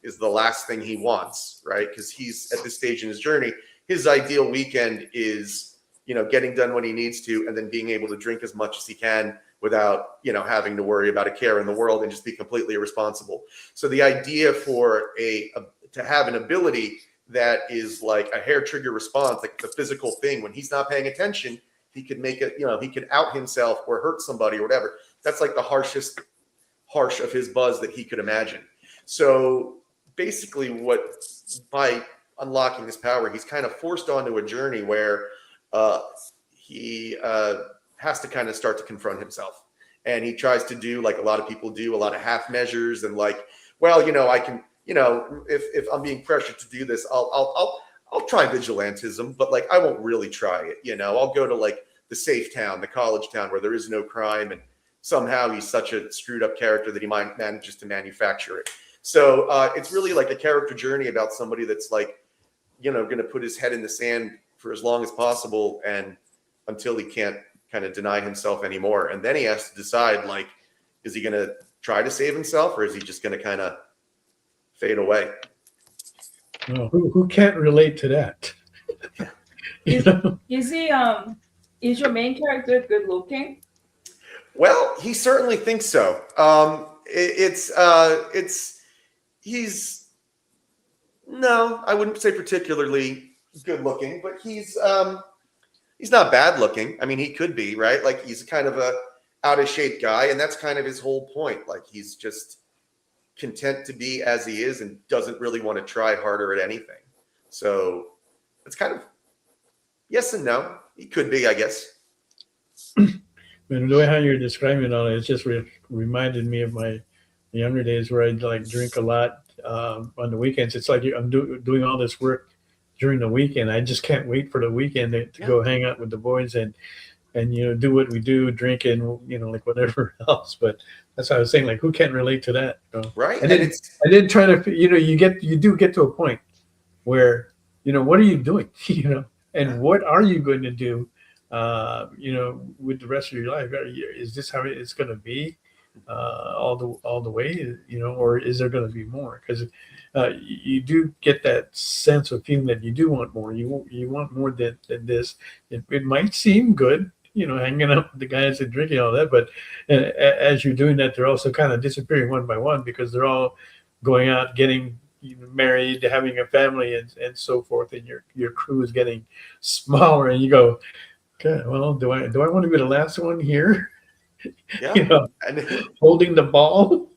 is the last thing he wants, right? Because he's at this stage in his journey, his ideal weekend is, you know, getting done what he needs to, and then being able to drink as much as he can without, you know, having to worry about a care in the world and just be completely irresponsible. So the idea for to have an ability that is like a hair trigger response, like the physical thing, when he's not paying attention, he could make it, you know, he could out himself or hurt somebody or whatever. That's like the harsh of his buzz that he could imagine. So basically by unlocking this power, he's kind of forced onto a journey where he has to kind of start to confront himself. And he tries to do like a lot of people do, a lot of half measures, and like, well, you know, I can, you know, if I'm being pressured to do this, I'll try vigilantism, but like I won't really try it. You know, I'll go to like the safe town, the college town where there is no crime, and somehow he's such a screwed up character that he manages to manufacture it. So it's really like a character journey about somebody that's like, you know, going to put his head in the sand for as long as possible, and until he can't kind of deny himself anymore. And then he has to decide, like, is he going to try to save himself, or is he just going to kind of fade away? Oh, who can't relate to that? Is your main character good looking? Well, he certainly thinks so. He's no, I wouldn't say particularly good looking, but he's not bad looking. I mean, he could be, right? Like he's kind of a out of shape guy, and that's kind of his whole point. Like he's just content to be as he is and doesn't really want to try harder at anything. So it's kind of yes and no. He could be, I guess. And the way how you're describing all it just reminded me of my younger days where I'd like drink a lot on the weekends. It's like I'm doing all this work during the weekend. I just can't wait for the weekend to go hang out with the boys and you know, do what we do, drink and, you know, like whatever else. But that's what I was saying, like, who can't relate to that? You know? Right. I didn't try to, you know, you do get to a point where, you know, what are you doing? You know, and what are you going to do, you know, with the rest of your life? Is this how it's going to be all the way, you know, or is there going to be more? Because you do get that sense of feeling that you do want more. You want more than this. It might seem good, you know, hanging out with the guys and drinking all that, but as you're doing that, they're also kind of disappearing one by one because they're all going out, getting married, having a family, and so forth, and your crew is getting smaller, and you go, okay, well, do I want to be the last one here? Yeah, you know, holding the ball.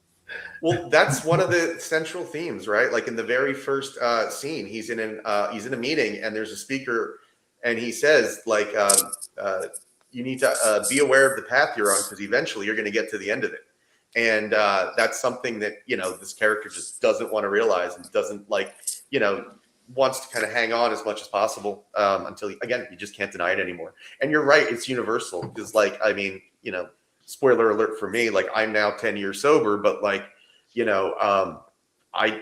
Well, that's one of the central themes, right? Like in the very first scene, he's in a meeting, and there's a speaker, and he says, like, you need to be aware of the path you're on because eventually you're going to get to the end of it. And that's something that, you know, this character just doesn't want to realize and doesn't, like, you know, wants to kind of hang on as much as possible until, again, you just can't deny it anymore. And you're right, it's universal because, like, I mean, you know, spoiler alert for me, like, I'm now 10 years sober, but, like, you know, I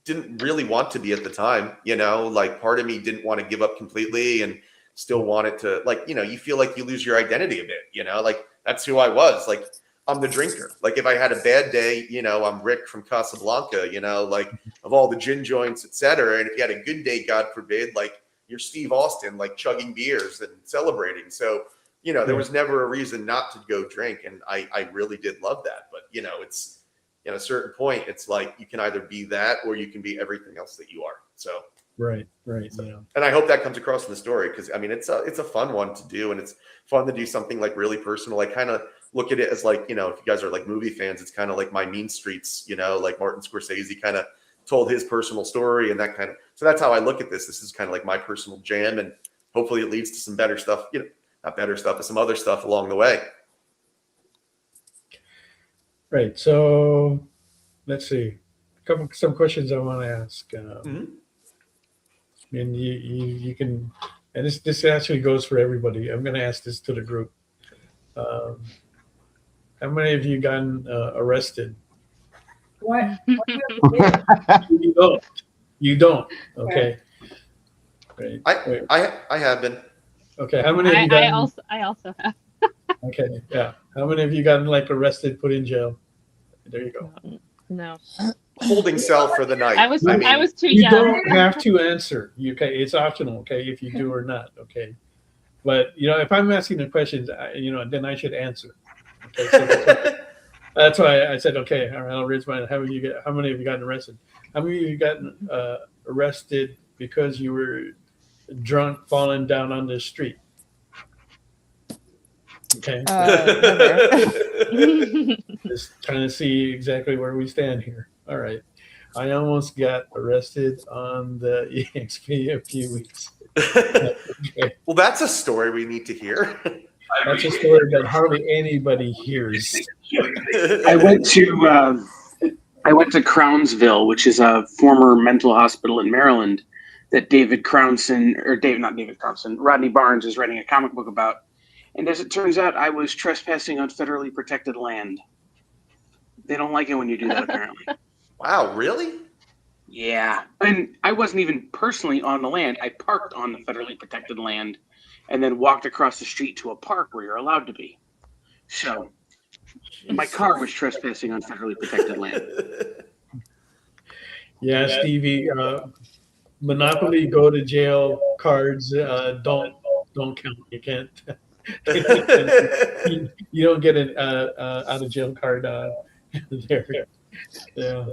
didn't really want to be at the time, you know, like part of me didn't want to give up completely and still wanted to, like, you know, you feel like you lose your identity a bit, you know, like that's who I was. Like, I'm the drinker. Like if I had a bad day, you know, I'm Rick from Casablanca, you know, like of all the gin joints, etc. And if you had a good day, God forbid, like you're Steve Austin, like chugging beers and celebrating. So, you know, there was never a reason not to go drink. And I really did love that. But, you know, it's at a certain point, it's like you can either be that or you can be everything else that you are. So right. And I hope that comes across in the story, because I mean it's a fun one to do, and it's fun to do something like really personal. I kind of look at it as like, if you guys are like movie fans, it's kind of like my Mean Streets, like Martin Scorsese kind of told his personal story and that kind of. So that's how I look at this. This is kind of like my personal jam, and hopefully it leads to some better stuff. Not better stuff, but some other stuff along the way. Right. So let's see. Some questions I want to ask. And you can, and this actually goes for everybody. I'm going to ask this to the group. How many of you gotten arrested? What? You don't. Okay. Right. I have been. Okay. How many of you gotten? I also have. Okay. Yeah. How many of you gotten like arrested, put in jail? There you go. No. Holding cell for the night. I was too you young. don't have to answer. Okay, it's optional. Okay, if you do or not. Okay, but if I'm asking the questions, then I should answer. Okay, so that's why I said, okay, all right, I'll raise my hand. How many of you gotten arrested? How many of you gotten arrested because you were drunk, falling down on the street? Okay. Just trying to see exactly where we stand here. All right. I almost got arrested on the EXP a few weeks. Okay. Well, that's a story we need to hear. That's a story that hardly anybody hears. I went to Crownsville, which is a former mental hospital in Maryland that Rodney Barnes is writing a comic book about. And as it turns out, I was trespassing on federally protected land. They don't like it when you do that, apparently. Wow, really? Yeah. And I wasn't even personally on the land. I parked on the federally protected land and then walked across the street to a park where you're allowed to be. So my car was trespassing on federally protected land. Yeah, Stevie, Monopoly go to jail cards don't count. You can't. You don't get an out of jail card there. Yeah.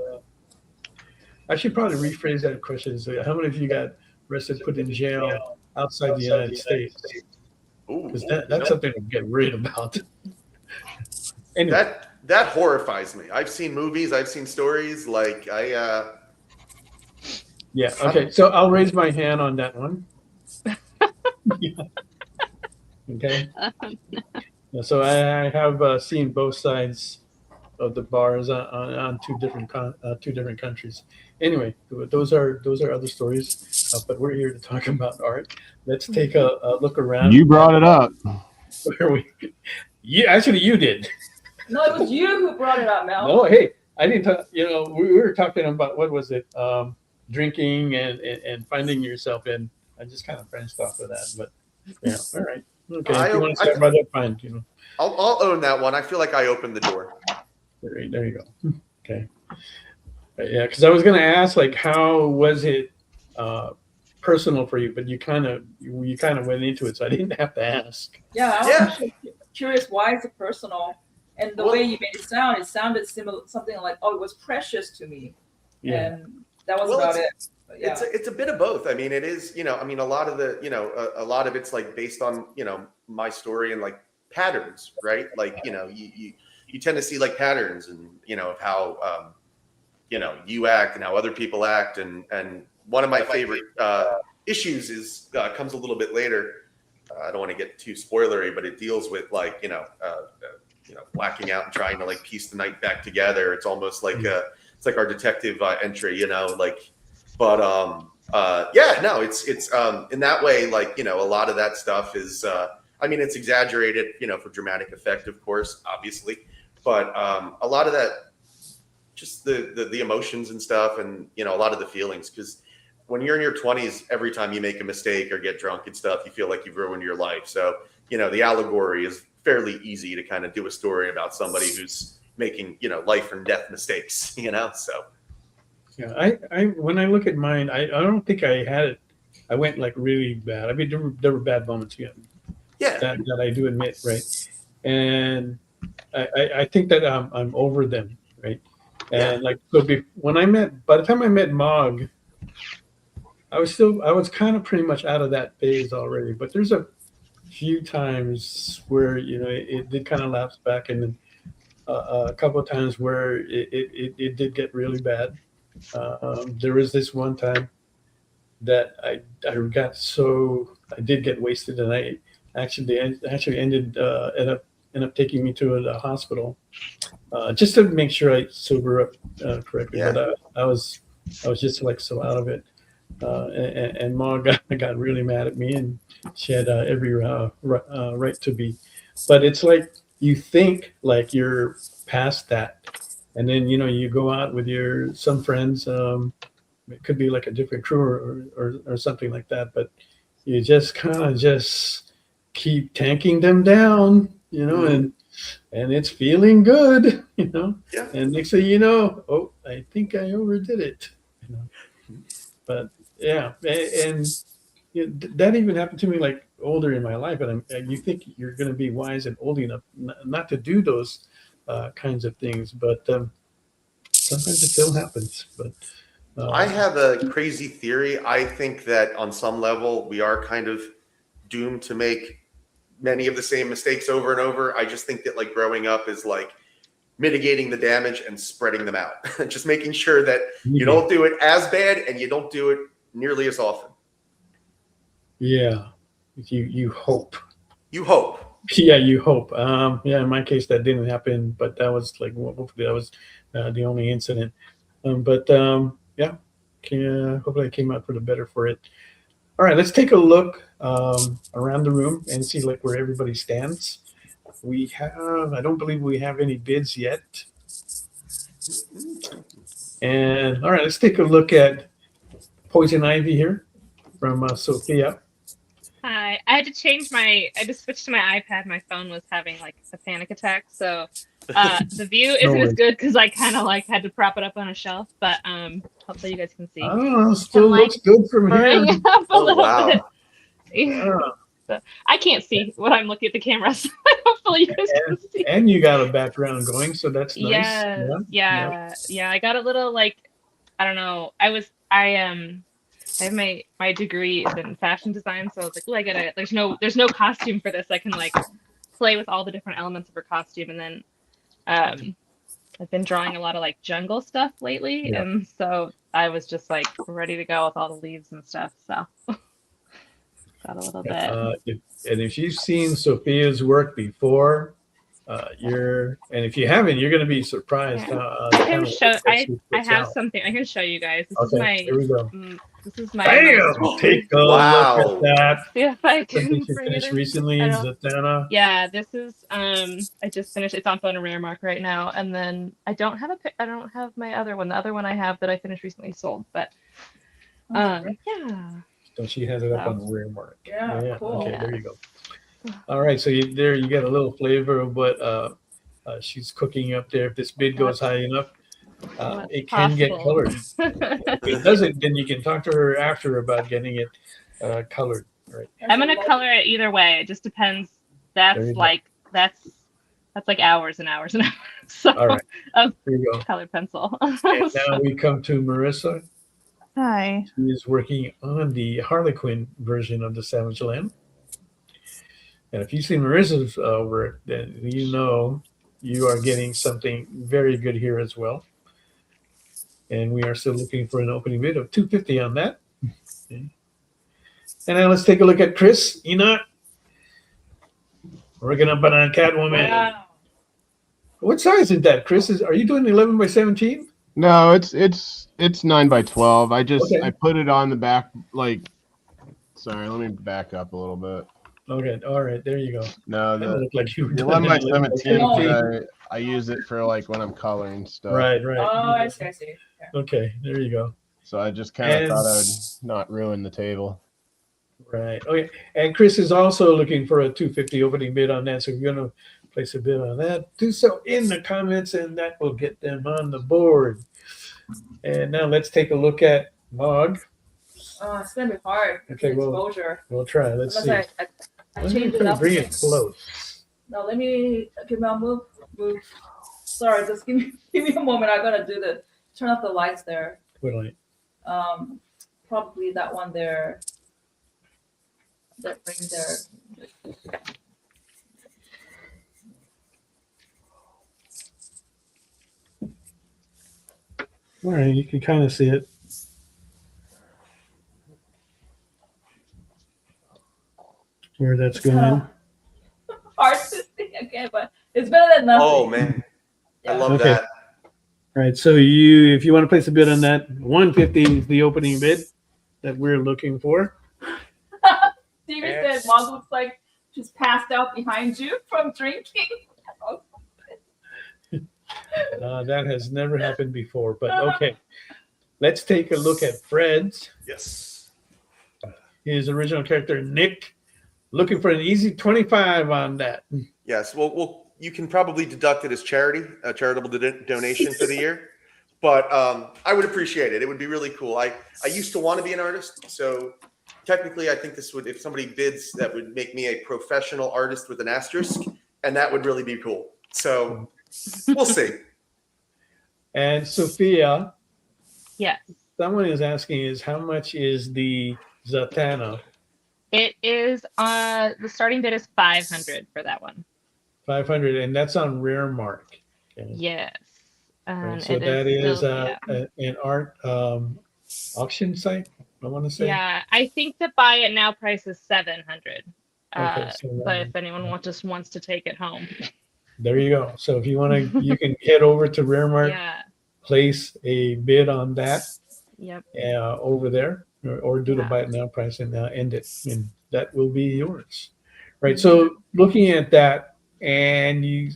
I should probably rephrase that question. So how many of you got arrested, put in jail outside the United States? Because that's something to get worried about. Anyway. That horrifies me. I've seen movies, I've seen stories. Like Yeah. Okay. So I'll raise my hand on that one. Yeah. Okay. So I have seen both sides of the bars on two different countries. Anyway, those are other stories, but we're here to talk about art. Let's take a look around. You brought it up. You did. No, it was you who brought it up, Mel. No, hey, I didn't. We were talking about what was it? Drinking and finding yourself in. I just kind of branched off of that, but yeah, all right. Okay, if you want to start by that, fine. I'll own that one. I feel like I opened the door. There you go. Okay. Yeah, because I was going to ask, like, how was it personal for you? But you kind of went into it, so I didn't have to ask. Yeah, I was actually curious why is it personal, and the way you made it sounded similar, something like, oh, it was precious to me, and that was about it. Yeah. It's a bit of both. I mean, it is, a lot of a lot of it's like based on, my story and like patterns, right? Like, you tend to see like patterns and, of how, you act and how other people act. And one of my favorite issues comes a little bit later. I don't want to get too spoilery, but it deals with like, blacking out and trying to like piece the night back together. It's almost like, it's like our detective entry, But it's in that way, like, a lot of that stuff is, it's exaggerated, for dramatic effect, of course, obviously, but a lot of that, just the emotions and stuff, and a lot of the feelings, because when you're in your 20s, every time you make a mistake or get drunk and stuff, you feel like you've ruined your life. So the allegory is fairly easy to kind of do a story about somebody who's making life and death mistakes, so. Yeah, I when I look at mine, I don't think I had it. I went like really bad. I mean, there were bad moments, that I do admit, right? And I think that I'm over them, right? And like, so by the time I met Mog, I was kind of pretty much out of that phase already. But there's a few times where, it did kind of lapse back, and then a couple of times where it did get really bad. There was this one time that I did get wasted, and I actually ended up taking me to the hospital just to make sure I sober up correctly. Yeah. But I was just like so out of it, and Mom got really mad at me, and she had every right to be. But it's like you think like you're past that, and then you go out with some friends. It could be like a different crew or something like that, but you just kind of just keep tanking them down, and it's feeling good, Yeah. And next thing you know, oh, I think I overdid it, But yeah, and that even happened to me like older in my life, and you think you're going to be wise and old enough not to do those kinds of things, but sometimes it still happens. But I have a crazy theory. I think that on some level we are kind of doomed to make many of the same mistakes over and over. I just think that like growing up is like mitigating the damage and spreading them out. Just making sure that you don't do it as bad and you don't do it nearly as often. Yeah, you hope. You hope. Yeah, you hope. In my case that didn't happen, but that was like hopefully that was the only incident. Hopefully I came out for the better for it. All right, let's take a look around the room and see like where everybody stands. I don't believe we have any bids yet. And all right, let's take a look at Poison Ivy here from Sophia. Hi, I just switched to my iPad. My phone was having like a panic attack, so the view isn't as good because I kind of like had to prop it up on a shelf, but hopefully you guys can see. Oh, still looks good from here. Oh, wow. So I can't see what I'm looking at the camera, so hopefully you guys can see. And you got a background going, so that's nice. Yeah. I got a little like, I don't know. I have my degree is in fashion design, so I was like, there's no costume for this. I can like play with all the different elements of her costume, and then I've been drawing a lot of like jungle stuff lately, and so I was just like ready to go with all the leaves and stuff. So got a little bit. If you've seen Sophia's work before, if you haven't, you're going to be surprised. I can show. I have something. I can show you guys. Here we go. This is my. Bam! Take a look at that. See if I can bring it in. Recently in Zatanna. Yeah, this is. I just finished. It's on Phone and Rare Mark right now, and then I don't have my other one. The other one I have that I finished recently sold, but yeah. So she has it up on the Rare Mark. Yeah, cool. Okay, there you go. All right, so you get a little flavor of what she's cooking up there. If this bid goes high enough, it can get colored. If it doesn't, then you can talk to her after about getting it colored. Right. I'm gonna color it either way. It just depends. That's like hours and hours and hours. So all right. Of here you go. Colored pencil. And now we come to Marissa. Hi. She is working on the Harlequin version of the Savage Land. And if you see Marissa's work, then you know you are getting something very good here as well. And we are still looking for an opening bid of $250 on that. Okay. And now let's take a look at Chris Ehnot. Working up on Catwoman. Wow. What size is that, Chris? Are you doing 11 by 17? No, it's 9 by 12. I put it on the back sorry, let me back up a little bit. Okay, all right, there you go. No, the 11 by 17. I use it for like when I'm coloring stuff. Right. Oh, I see. Okay, there you go. So I just kind of thought I would not ruin the table. Right. Okay. And Chris is also looking for a $250 opening bid on that. So if you're going to place a bid on that, do so in the comments, and that will get them on the board. And now let's take a look at Mog. Oh, it's gonna be hard. Okay, Exposure. We'll try. Let's see. I changed it up. Bring it close. No, let me. Okay, now move. sorry, just give me a moment. I gotta turn off the lights there. What light? Probably that one there. That ring there. All right, you can kind of see it. Where that's going. Hard to see again, but it's better than nothing. Oh man, I love Okay. that. All right, so if you want to place a bid on that, 150 is the opening bid that we're looking for. Stevie said, "Mom looks like she's passed out behind you from drinking." That has never happened before, but okay. Let's take a look at Fred's. Yes. His original character, Nick, looking for an easy 25 on that. Yes. Well, you can probably deduct it as charity, a charitable donation for the year. But I would appreciate it. It would be really cool. I used to want to be an artist, so technically, I think this would, if somebody bids, that would make me a professional artist with an asterisk, and that would really be cool. So we'll see. And Sophia, Yes. someone is asking how much is the Zatanna? It is the starting bid is 500 for that one. 500, and that's on Rare Mark. Okay. Yes. Right, so that is an art auction site, I want to say. Yeah, I think the buy it now price is 700. Okay, so but if anyone wants to take it home, there you go. So if you want to, you can head over to Rare Mark, place a bid on that. Yep. Over there, or do the buy it now price and end it, and that will be yours. Right. So looking at that, and you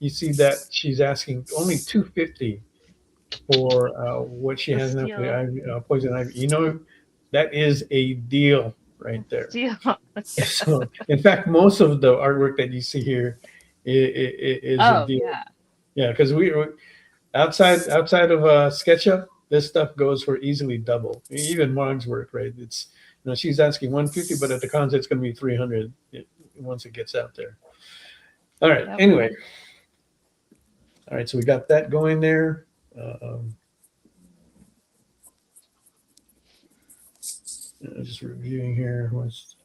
see that she's asking only $250 for what she has now for the poison ivy. You know, that is a deal right there. Deal. So, in fact, most of the artwork that you see here is a deal. Yeah, because we were outside of SketchUp, this stuff goes for easily double. Even Mog's work, right? It's she's asking $150, but at the cons it's going to be $300 once it gets out there. All right. Yep. Anyway. All right. So we got that going there. Just reviewing here. Was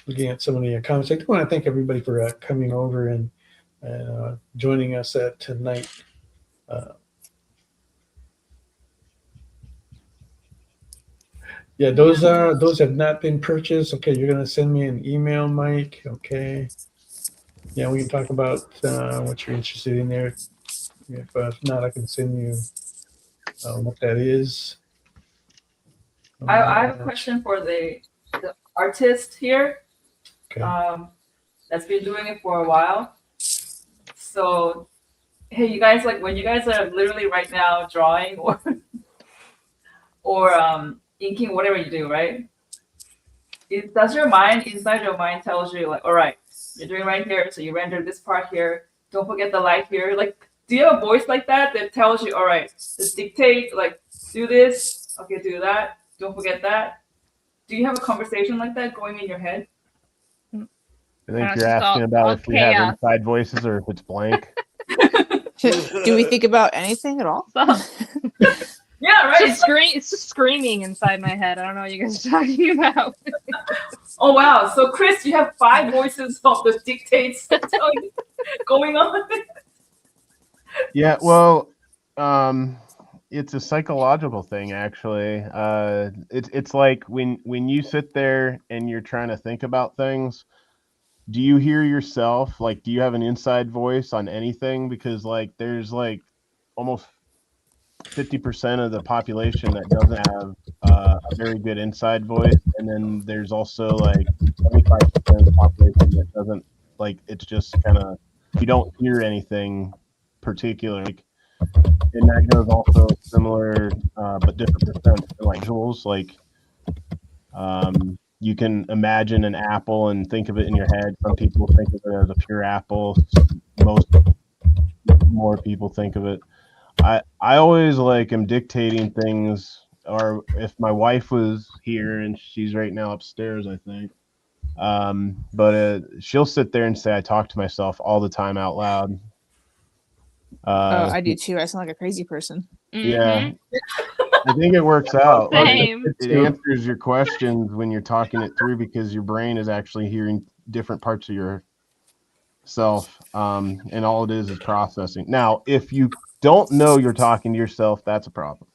looking at some of the comments. I do want to thank everybody for coming over and joining us tonight. Yeah, those have not been purchased. Okay, you're gonna send me an email, Mike. Okay. Yeah, we can talk about what you're interested in there. If not, I can send you what that is. I have a question for the artist here. Okay. That's been doing it for a while. So, hey, you guys, like when you guys are literally right now drawing or inking, whatever you do, right? Does your mind, inside your mind, tells you like, all right, you're doing right here, so you render this part here. Don't forget the light here. Like, do you have a voice like that tells you, all right, just dictate, like, do this, okay, do that, don't forget that? Do you have a conversation like that going in your head? I think you're asking about if we have inside voices or if it's blank. Do we think about anything at all? Yeah, right. It's just screaming inside my head. I don't know what you guys are talking about. Oh wow! So Chris, you have 5 voices of the dictates going on. Yeah, well, it's a psychological thing actually. It's like when you sit there and you're trying to think about things. Do you hear yourself? Like, do you have an inside voice on anything? Because like, there's like almost 50% of the population that doesn't have a very good inside voice, and then there's also like 25% of the population that doesn't, like, it's just kind of, you don't hear anything particular. Like, and that goes also similar, but different percent for like visuals. Like, you can imagine an apple and think of it in your head. Some people think of it as a pure apple. More people think of it. I always like am dictating things, or if my wife was here, and she's right now upstairs, I think. But she'll sit there and say I talk to myself all the time out loud. I do too. I sound like a crazy person. Yeah. I think it works out. Same. It answers your questions when you're talking it through because your brain is actually hearing different parts of yourself, and all it is processing. Now, if you don't know you're talking to yourself, that's a problem.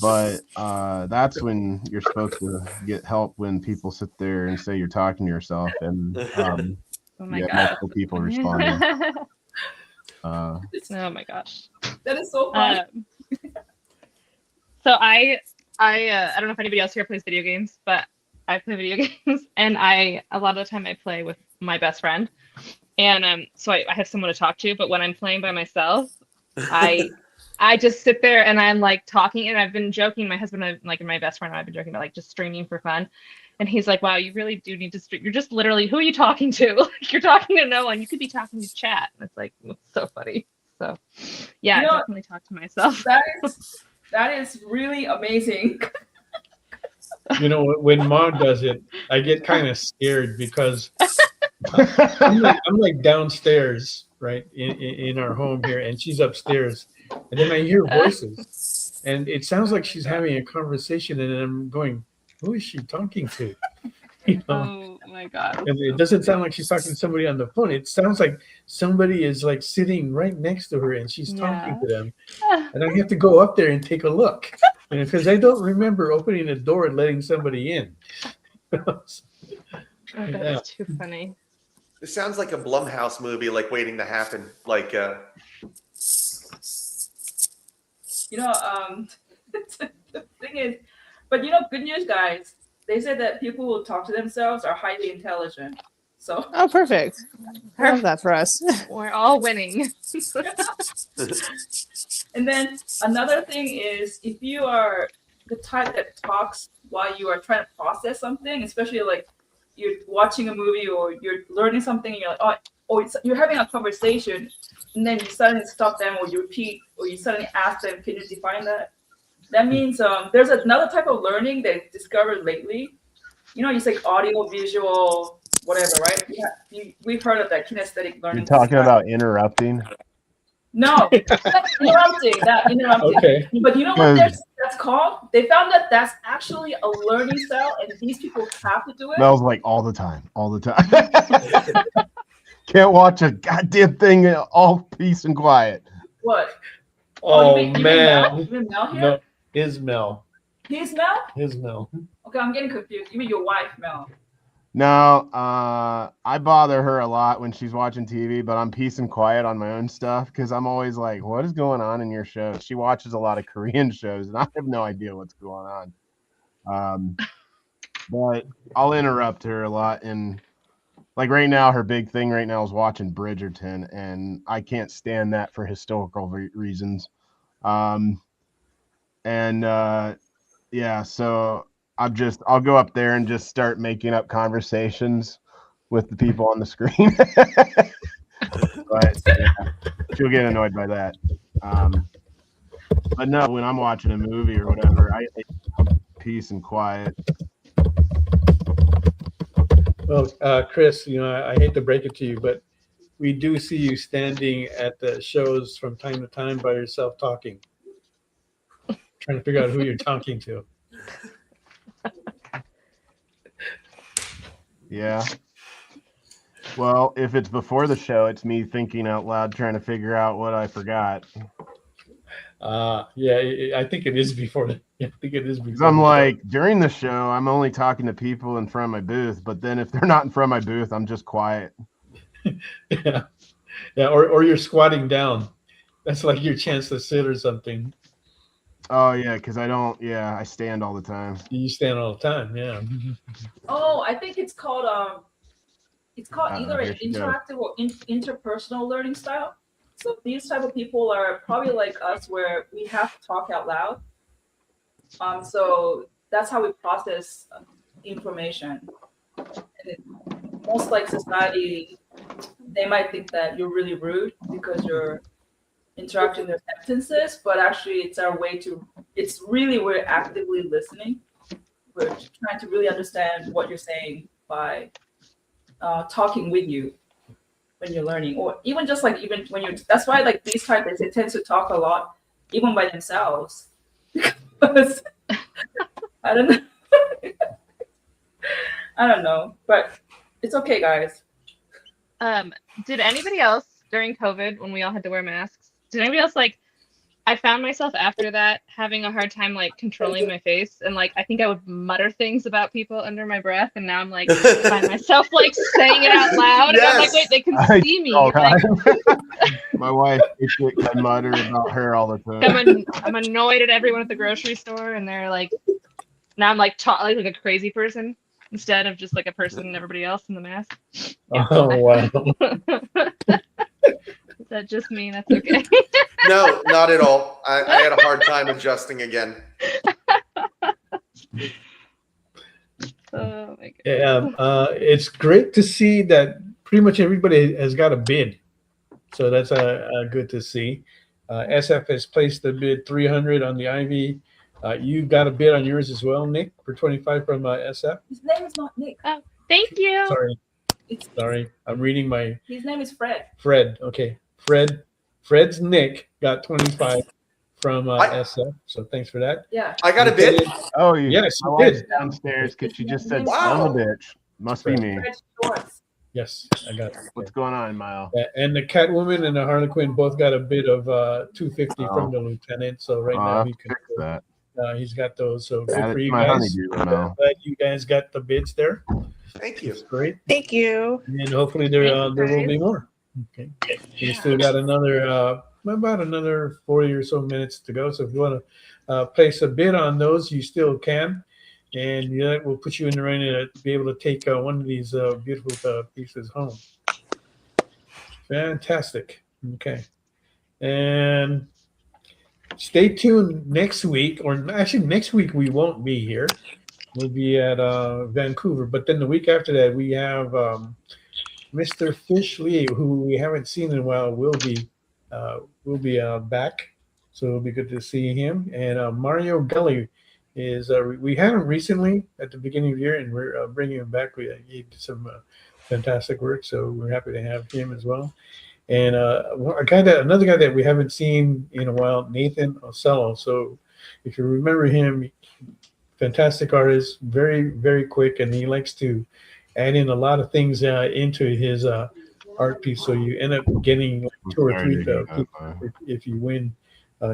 But that's when you're supposed to get help, when people sit there and say you're talking to yourself, and oh my God. multiple people responding. Oh my gosh, that is so fun. So I don't know if anybody else here plays video games, but I play video games, and a lot of the time I play with my best friend, and so I have someone to talk to. But when I'm playing by myself, I just sit there and I'm like talking, and I've been joking. My husband and my best friend and I've been joking about like just streaming for fun. And he's like, wow, you really do need to stream. You're just literally, who are you talking to? Like, you're talking to no one. You could be talking to chat. And it's like, it's so funny. So yeah, I definitely talk to myself. That is really amazing. You know, when Mom does it, I get kind of scared because I'm like downstairs, right, in our home here, and she's upstairs. And then I hear voices, and it sounds like she's having a conversation, and I'm going, who is she talking to? You know? Oh my God. And it doesn't sound like she's talking to somebody on the phone. It sounds like somebody is like sitting right next to her, and she's talking to them. And I have to go up there and take a look, and because I don't remember opening the door and letting somebody in. That's too funny. This sounds like a Blumhouse movie, like waiting to happen. Like, the thing is, but good news, guys. They said that people who talk to themselves are highly intelligent. So. Oh, perfect. I love that for us. We're all winning. And then another thing is, if you are the type that talks while you are trying to process something, especially like you're watching a movie or you're learning something, and you're like, or you're having a conversation, and then you suddenly stop them, or you repeat, or you suddenly ask them, can you define that? That means there's another type of learning that is discovered lately. It's like audio, visual, whatever, right? Yeah, we've heard of that kinesthetic learning. You're talking about interrupting? No, interrupting. Okay. But you know what that's called? They found that that's actually a learning style, and these people have to do it. Smells like all the time. Can't watch a goddamn thing all peace and quiet. What? Oh, you mean man. You mean Mel here? No, his Mel. His Mel? His Mel. Okay, I'm getting confused. You mean your wife, Mel? No, I bother her a lot when she's watching TV, but I'm peace and quiet on my own stuff because I'm always like, what is going on in your show? She watches a lot of Korean shows, and I have no idea what's going on. But I'll interrupt her a lot. And like right now, her big thing right now is watching Bridgerton, and I can't stand that for historical reasons. Yeah, so I'll go up there and just start making up conversations with the people on the screen. But yeah, she'll get annoyed by that. But no, when I'm watching a movie or whatever, I like peace and quiet. Well, Chris, I hate to break it to you, but we do see you standing at the shows from time to time by yourself talking, trying to figure out who you're talking to. Yeah. Well, if it's before the show, it's me thinking out loud, trying to figure out what I forgot. Yeah, I think it is before. I think it is before. I'm like, during the show, I'm only talking to people in front of my booth, but then if they're not in front of my booth, I'm just quiet. Yeah, or you're squatting down. That's like your chance to sit or something. Oh yeah, because I stand all the time. You stand all the time, yeah. Oh, I think it's called either an interactive or interpersonal learning style. So these type of people are probably like us, where we have to talk out loud. So that's how we process information. And most like society, they might think that you're really rude because you're interrupting their sentences, but actually we're actively listening. We're trying to really understand what you're saying by talking with you. when you're learning, or even just like even when you. That's why like these typers, they tend to talk a lot, even by themselves. Because I don't know. I don't know, but it's okay, guys. Did anybody else during COVID, when we all had to wear masks, did anybody else like? I found myself after that having a hard time like controlling my face, and like I think I would mutter things about people under my breath, and now I'm like find myself like saying it out loud, and I'm like, wait, they can see me. Like, my wife, I mutter about her all the time. I'm annoyed at everyone at the grocery store, and they're like, now I'm like like a crazy person instead of just like a person and everybody else in the mask. Yeah. Oh wow. Is that just me? That's okay. No, not at all. I had a hard time adjusting again. Oh my God. Yeah, it's great to see that pretty much everybody has got a bid. So that's good to see. SF has placed the bid 300 on the Ivy. You got a bid on yours as well, Nick, for 25 from SF. His name is not Nick. Oh, thank you. Sorry, I'm reading my. His name is Fred. Fred, okay. Fred's Nick got 25 from SF. So thanks for that. Yeah. I got a bid. Oh, yes, my you wife's did. downstairs because she just said, Wow. "Son of a bitch." Must be me. Fred Schwartz. Yes, I got it. What's going on, Mile? And the Catwoman and the Harlequin both got a bid of 250 from the lieutenant. So right now he can fix that. He's got those. So good Add it for to you my guys. honeydew, Mel. Glad you guys got the bids there. Thank you. That's great. Thank you. And hopefully there will be more. Okay. You still got another about another 40 or so minutes to go. So if you want to place a bid on those, you still can. And that will put you in the running to be able to take one of these beautiful pieces home. Fantastic. Okay. And stay tuned next week, or actually next week we won't be here. We'll be at Vancouver. But then the week after that, we have Mr. Fish Lee, who we haven't seen in a while, will be back. So it'll be good to see him. And Mario Gully is we had him recently at the beginning of the year, and we're bringing him back. He did some fantastic work, so we're happy to have him as well. And another guy that we haven't seen in a while, Nathan Ocello. So if you remember him, fantastic artist, very, very quick, and he likes to add in a lot of things into his art piece. So you end up getting like 2 or 3 people if you win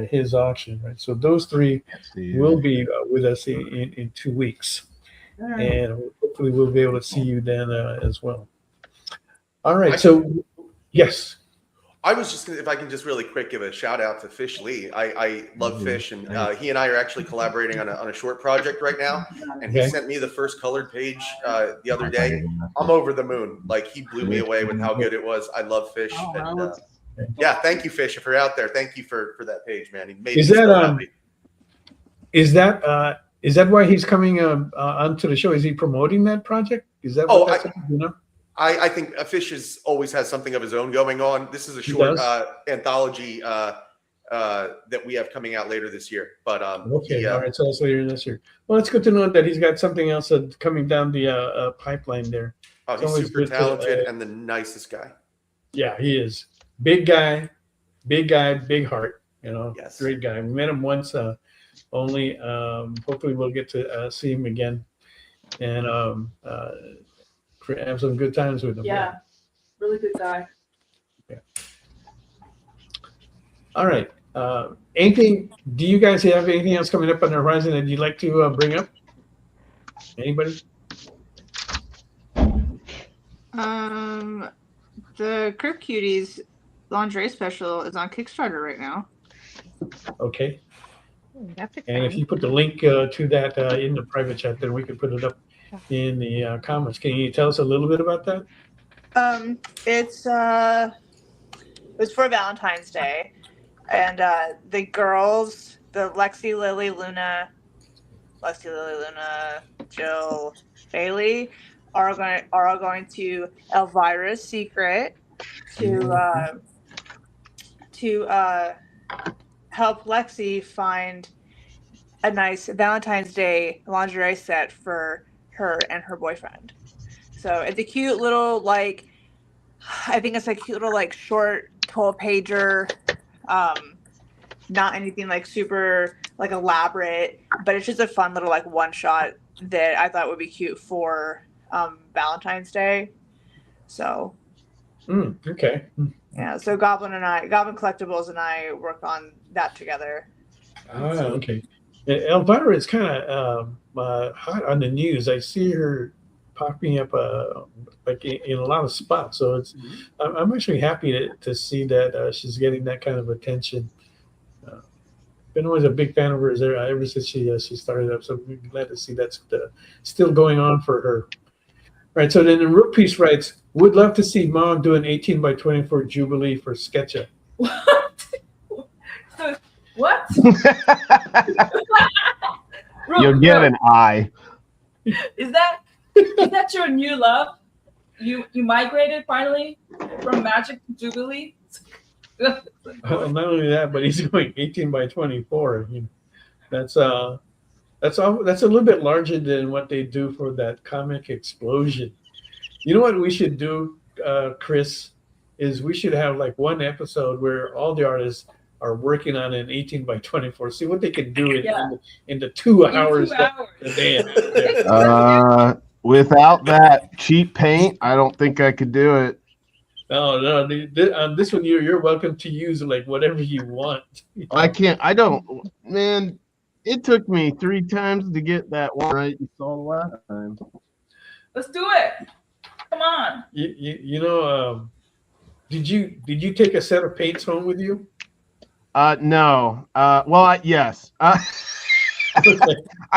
his auction, right? So those 3 will be with us in 2 weeks, and hopefully we'll be able to see you then as well. All right. So yes. I was just gonna, if I can just really quick give a shout out to Fish Lee. I love Fish, and he and I are actually collaborating on a short project right now. And he sent me the first colored page the other day. I'm over the moon. Like, he blew me away with how good it was. I love Fish. And, yeah, thank you, Fish. If you're out there, thank you for that page, man. He made me so happy. Is that why he's coming onto the show? Is he promoting that project? Is that what that's you know? I think Fish always has something of his own going on. This is a short anthology that we have coming out later this year. But okay, all right, so that's later this year. Well, it's good to know that he's got something else coming down the pipeline there. Oh, he's super talented and the nicest guy. Yeah, he is. Big guy, big heart. You know, yes. Great guy. We met him once only. Hopefully, we'll get to see him again. And have some good times with him. Yeah, really good guy. Yeah. All right. Anything? Do you guys have anything else coming up on the horizon that you'd like to bring up? Anybody? The Crib Cuties lingerie special is on Kickstarter right now. Okay. That's exciting. And if you put the link to that in the private chat, then we can put it up in the comments. Can you tell us a little bit about that? It's for Valentine's Day, and the girls, the Lexi, Lily, Luna, Jill, Bailey, are going to Elvira's secret to help Lexi find a nice Valentine's Day lingerie set for her and her boyfriend. So it's a cute little like I think it's like cute little like short 12-pager, not anything like super like elaborate, but it's just a fun little like one shot that I thought would be cute for Valentine's Day. So okay. Yeah, so Goblin Collectibles and I work on that together. Okay. Elvira is kind of hot on the news. I see her popping up like in a lot of spots. So it's I'm actually happy to see that she's getting that kind of attention. Been always a big fan of hers there ever since she started up. So we're glad to see that's still going on for her. Right. So then the Rook Piece writes, would love to see Mom do an 18 by 24 Jubilee for SketchUp. What? You'll get an eye. Is that your new love? You migrated finally from Magic to Jubilee? Not only that, but he's going 18 by 24. That's a little bit larger than what they do for that Comic Explosion. You know what we should do, Chris, is we should have like one episode where all the artists are working on an 18 by 24. See what they can do in the 2 hours that they have. Without that cheap paint, I don't think I could do it. No. On this one, you're welcome to use like whatever you want. I can't. I don't. Man, it took me 3 times to get that one right. You saw the last time. Let's do it. Come on. You know, did you take a set of paints home with you? No. Well, yes. I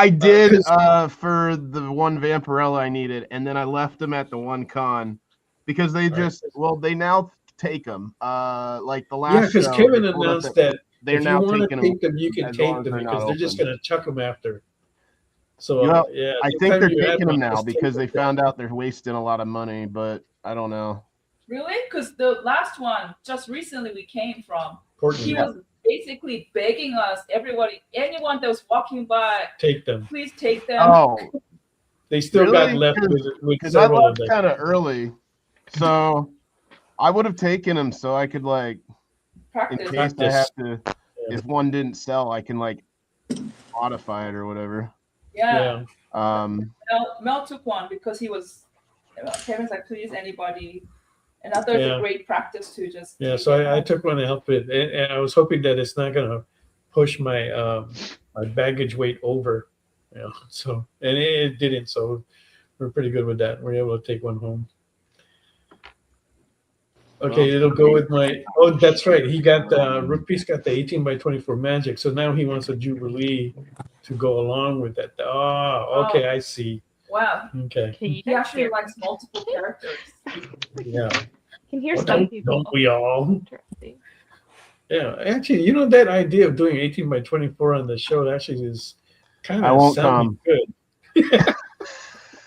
did for the one Vampirella I needed, and then I left them at the one con because they they now take them. Like the last. Yeah, because Kevin announced that they're now taking them. You can take them because they're just going to chuck them after. So I think they're taking them now because they found out they're wasting a lot of money, but I don't know. Really? Because the last one just recently we came from, he was basically begging us, anyone that was walking by, take them. Please take them. Oh, they still got left with several of them. Kind of early, so I would have taken them so I could like practice. In case I have to. If one didn't sell, I can like modify it or whatever. Yeah. Mel took one because Kevin's like, please, anybody. And I thought it was a great practice to just. Yeah, so I took one to help it, and I was hoping that it's not going to push my my baggage weight over. So and it didn't. So we're pretty good with that. We're able to take one home. Okay, it'll go with my. Oh, that's right. He got Rook Piece got the 18 by 24 Magic, so now he wants a Jubilee to go along with that. Oh, okay, I see. Wow. Okay. He actually likes multiple characters. Yeah. Can hear some people. Don't we all? Yeah, actually, that idea of doing 18 by 24 on the show actually is kind of sounding good.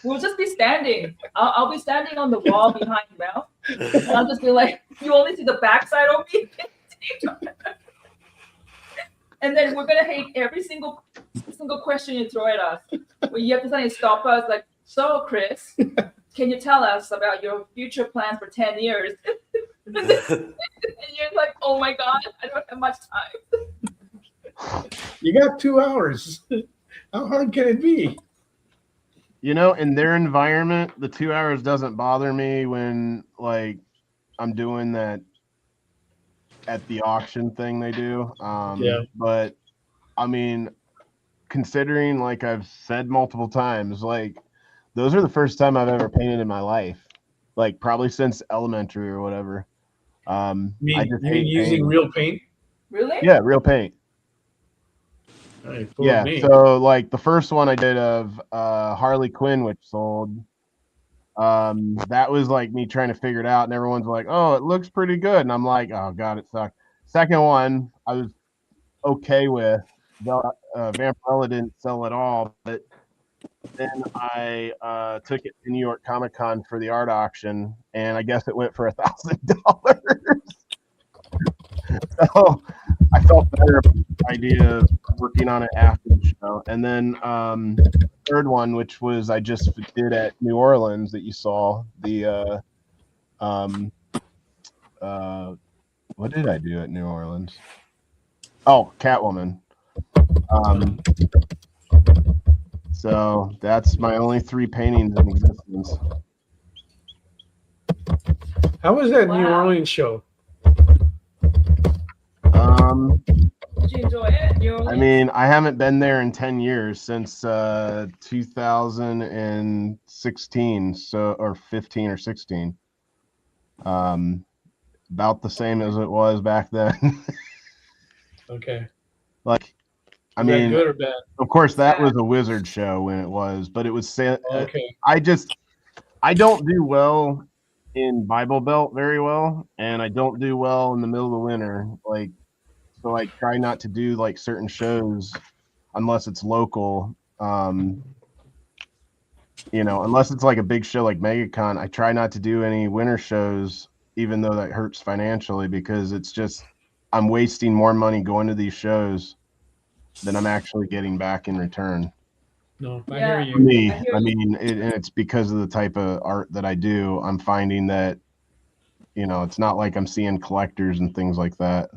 We'll just be standing. I'll be standing on the wall behind Mel. And I'll just be like, you only see the backside of me. And then we're gonna hate every single question you throw at us. When you have to suddenly stop us, like, so Chris, can you tell us about your future plans for 10 years? And you're like, oh my God, I don't have much time. You got 2 hours. How hard can it be? In their environment, the 2 hours doesn't bother me when like I'm doing that at the auction thing they do. But I mean, considering like I've said multiple times, like those are the first time I've ever painted in my life, like probably since elementary or whatever. You mean using real paint? Really? Yeah, real paint. Right, so like the first one I did of Harley Quinn, which sold, that was like me trying to figure it out, and everyone's like, oh, it looks pretty good, and I'm like, oh God, it sucked. Second one I was okay with. The Vampirella didn't sell at all, but then I took it to New York Comic Con for the art auction, and I guess it went for $1,000. So I felt better about the idea of working on it after the show. And then third one, which was I just did at New Orleans that you saw, the what did I do at New Orleans? Oh, Catwoman. So that's my only 3 paintings in existence. How was that New Orleans show? Did you enjoy it? New Orleans? I mean, I haven't been there in 10 years since 2016, or 15 or 16. About the same as it was back then. Okay. Like, I Was that mean, good or bad? of course, that was a wizard show when it was, but it was. Okay. I don't do well in Bible Belt very well, and I don't do well in the middle of the winter. Like, so I try not to do like certain shows unless it's local. Unless it's like a big show like MegaCon, I try not to do any winter shows, even though that hurts financially, because it's just I'm wasting more money going to these shows than I'm actually getting back in return. No, I hear you. For me, I mean, and it's because of the type of art that I do. I'm finding that, it's not like I'm seeing collectors and things like that.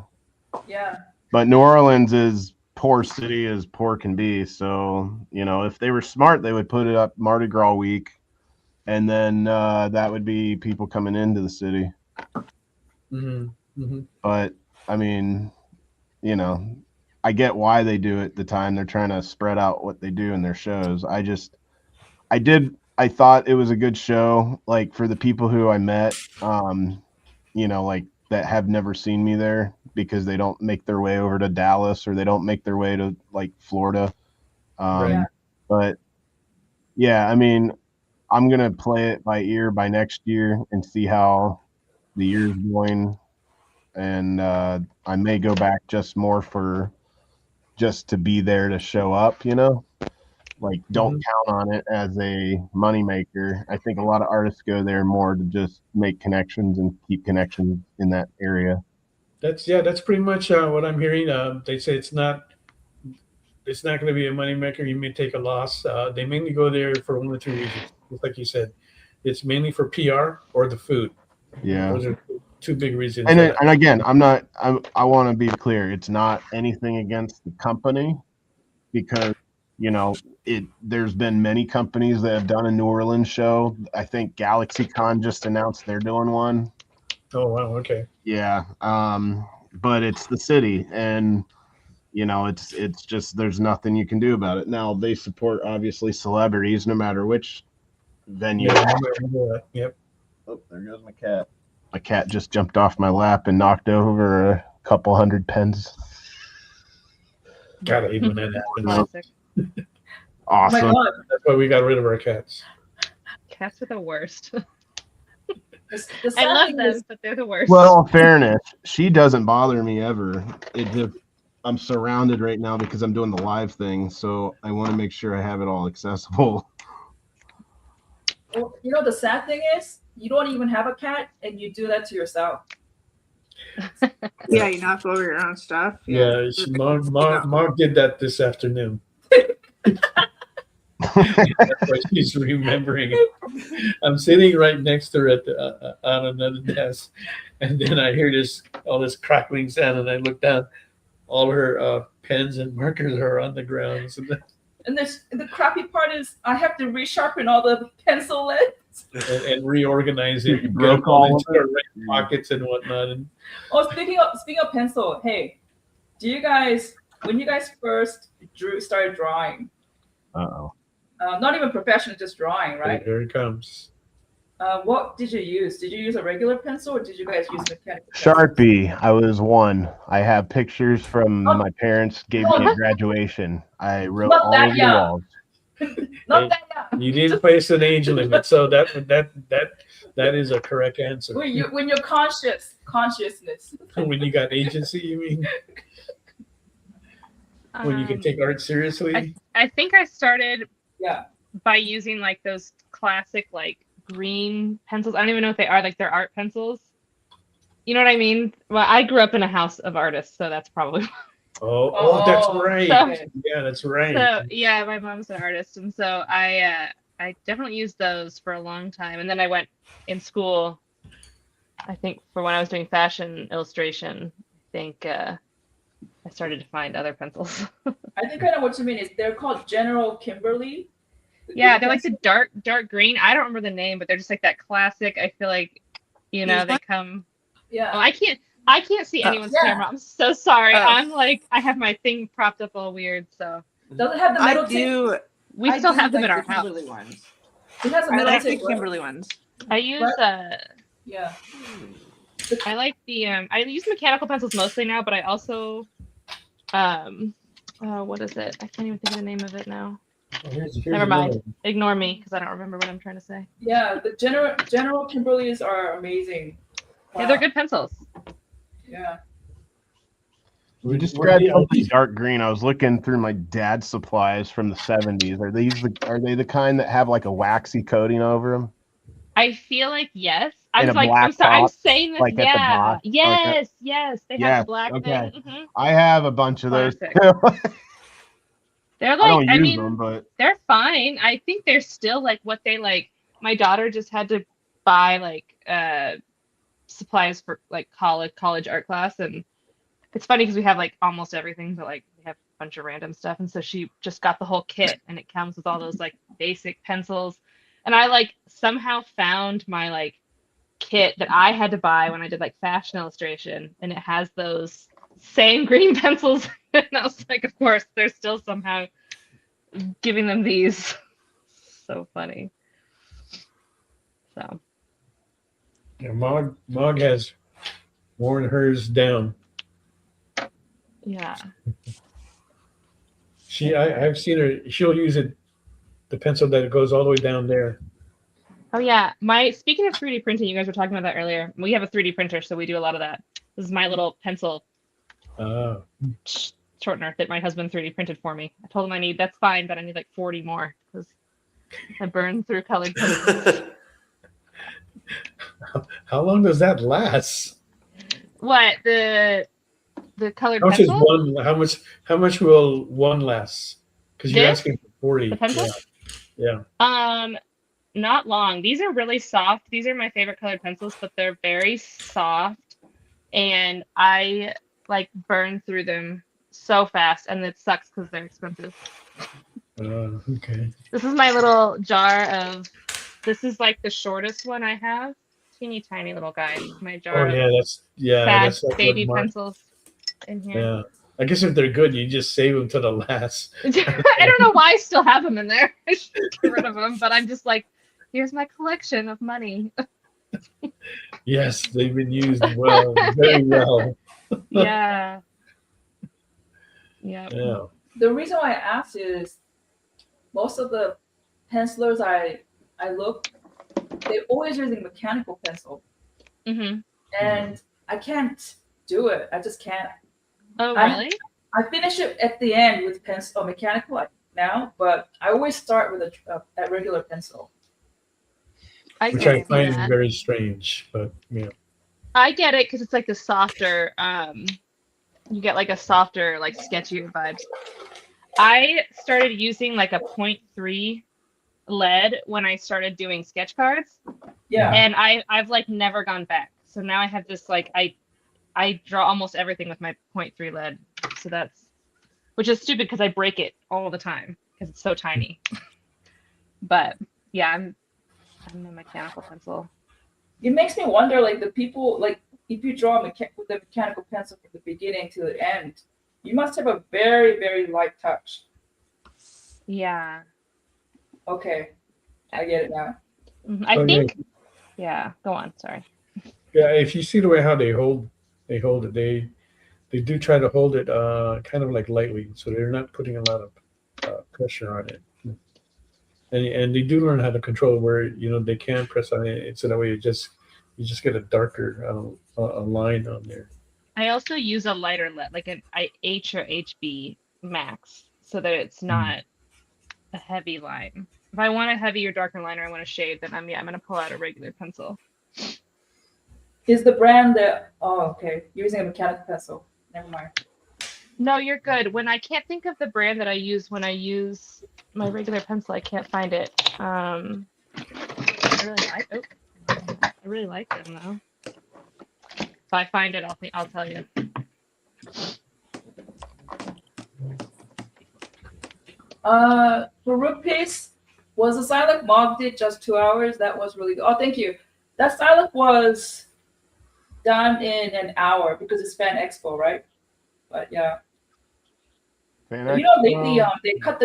Yeah. But New Orleans is poor city as poor can be. So, if they were smart, they would put it up Mardi Gras week, and then that would be people coming into the city. Mm-hmm. Mm-hmm. But I mean, I get why they do it at the time. They're trying to spread out what they do in their shows. I thought it was a good show, like for the people who I met, like that have never seen me there because they don't make their way over to Dallas or they don't make their way to like Florida. Right. But yeah, I mean, I'm going to play it by ear by next year and see how the year's going. And I may go back just to be there to show up, like don't count on it as a moneymaker. I think a lot of artists go there more to just make connections and keep connections in that area. That's pretty much what I'm hearing. They say it's not going to be a moneymaker. You may take a loss. They mainly go there for 1 or 2 reasons. Just like you said, it's mainly for PR or the food. Yeah. Those are 2 big reasons. And again, I want to be clear. It's not anything against the company because, there's been many companies that have done a New Orleans show. I think GalaxyCon just announced they're doing one. Oh, wow. Okay. Yeah. But it's the city and, it's just, there's nothing you can do about it. Now they support obviously celebrities, no matter which venue. Yep. Oh, there goes my cat. My cat just jumped off my lap and knocked over a couple hundred pens. Gotta hate when that happens. Awesome. Oh my God. That's why we got rid of our cats. Cats are the worst. The I love thing them, is- but they're the worst. Well, in fairness, she doesn't bother me ever. I'm surrounded right now because I'm doing the live thing, so I want to make sure I have it all accessible. Well, the sad thing is, you don't even have a cat, and you do that to yourself. Yeah, you knock over your own stuff. Yeah, Mark did that this afternoon. That's why she's remembering it. I'm sitting right next to her on another desk, and then I hear all this crackling sound, and I look down. All her pens and markers are on the ground. So And the crappy part is, I have to resharpen all the pencil leads and reorganize it. You broke all of it. Right pockets and whatnot. And speaking of pencil, hey, when you guys first started drawing? Not even professional, just drawing, right? here it comes. What did you use? Did you use a regular pencil, or did you guys use mechanical pencil? Sharpie. I was one. I have pictures from my parents gave me at graduation. I wrote all over the walls. Not that young. You didn't place an age limit, so that is a correct answer. When you're consciousness. When you got agency, you mean? When you can take art seriously? I think I started Yeah. by using like those classic like green pencils. I don't even know what they are. Like they're art pencils. You know what I mean? Well, I grew up in a house of artists, so that's probably. Oh, that's right. So- Yeah, that's right. So yeah, my mom's an artist, and so I definitely used those for a long time. And then I went in school. I think for when I was doing fashion illustration, I think I started to find other pencils. I think I know what you mean. They're called General Kimberly. Yeah, they're like the dark green. I don't remember the name, but they're just like that classic. I feel like, you know, they come. Yeah. Oh, I can't see anyone's camera. I'm so sorry. I'm like, I have my thing propped up all weird. So. Does it have the metal tape? We still have them in our house. Kimberly ones. It has a I metal like tape. the Kimberly ones. I use Yeah. I like the I use mechanical pencils mostly now, but I also what is it? I can't even think of the name of it now. Here's Never mind. Ignore me because I don't remember what I'm trying to say. Yeah, the General Kimberlys are amazing. Wow. Yeah, they're good pencils. Yeah. You described something dark green. I was looking through my dad's supplies from the 70s. Are they the kind that have like a waxy coating over them? I feel like yes. I'm I'm sorry. I'm saying this. Like yeah. Yes. Okay. Yes. They have the black thing. Mm-hmm. I have a bunch of those too. They're like, I mean, them, but they're fine. I think they're still like what they like. My daughter just had to buy like supplies for like college art class, and it's funny because we have like almost everything, but like we have a bunch of random stuff, and so she just got the whole kit, and it comes with all those like basic pencils. And I like somehow found my like kit that I had to buy when I did like fashion illustration, and it has those same green pencils. And I was like, of course, they're still somehow giving them these. So funny. So. Yeah, Mog has worn hers down. Yeah. I've seen her. She'll use the pencil that goes all the way down there. Oh yeah. Speaking of 3D printing, you guys were talking about that earlier. We have a 3D printer, so we do a lot of that. This is my little pencil shortener that my husband 3D printed for me. I told him that's fine, but I need like 40 more because I burn through colored pencils. How long does that last? What, the colored pencil? How much will one last? Because you're asking for 40. The pencil? Yeah. Not long. These are really soft. These are my favorite colored pencils, but they're very soft, and I like burn through them so fast, and it sucks because they're expensive. Okay. This is my little jar of. This is like the shortest one I have. Teeny tiny little guy. My jar. Oh yeah, that's like baby pencils in here. Yeah. I guess if they're good, you just save them to the last. I don't know why I still have them in there. I should get rid of them, but I'm just like, here's my collection of money. Yes, they've been used well, very well. Yeah. Yeah. The reason why I asked is most of the pencilers I look, they're always using mechanical pencil. Mm-hmm. And I can't do it. I just can't. Oh, really? I finish it at the end with pencil or mechanical now, but I always start with a regular pencil. Which I find very strange, but yeah. I get it because it's like the softer, you get like a softer, like sketchier vibes. I started using like a 0.3 lead when I started doing sketch cards. Yeah. And I've like never gone back. So now I have this like I draw almost everything with my 0.3 lead. So which is stupid because I break it all the time because it's so tiny. But yeah, I'm a mechanical pencil. It makes me wonder, like the people, like if you draw with the mechanical pencil from the beginning to the end, you must have a very, very light touch. Yeah. Okay, I get it now. I think. Yeah. Go on. Sorry. Yeah, if you see the way how they hold it, they do try to hold it kind of like lightly, so they're not putting a lot of pressure on it. And they do learn how to control where they can press on it, so that way you just get a darker a line on there. I also use a lighter lead, like an H or HB max, so that it's not a heavy line. If I want a heavier, darker liner, I want to shade, then I'm gonna pull out a regular pencil. Is the brand that? Oh, okay. You're using a mechanical pencil. Never mind. No, you're good. When I can't think of the brand that I use when I use my regular pencil, I can't find it. I really like them though. I find it, I'll tell you. For Rook Piece, was the Silent Mob did just 2 hours? That was really good. Oh, thank you. That Silent was done in an hour because it's Fan Expo, right? But yeah. But, you know, lately they cut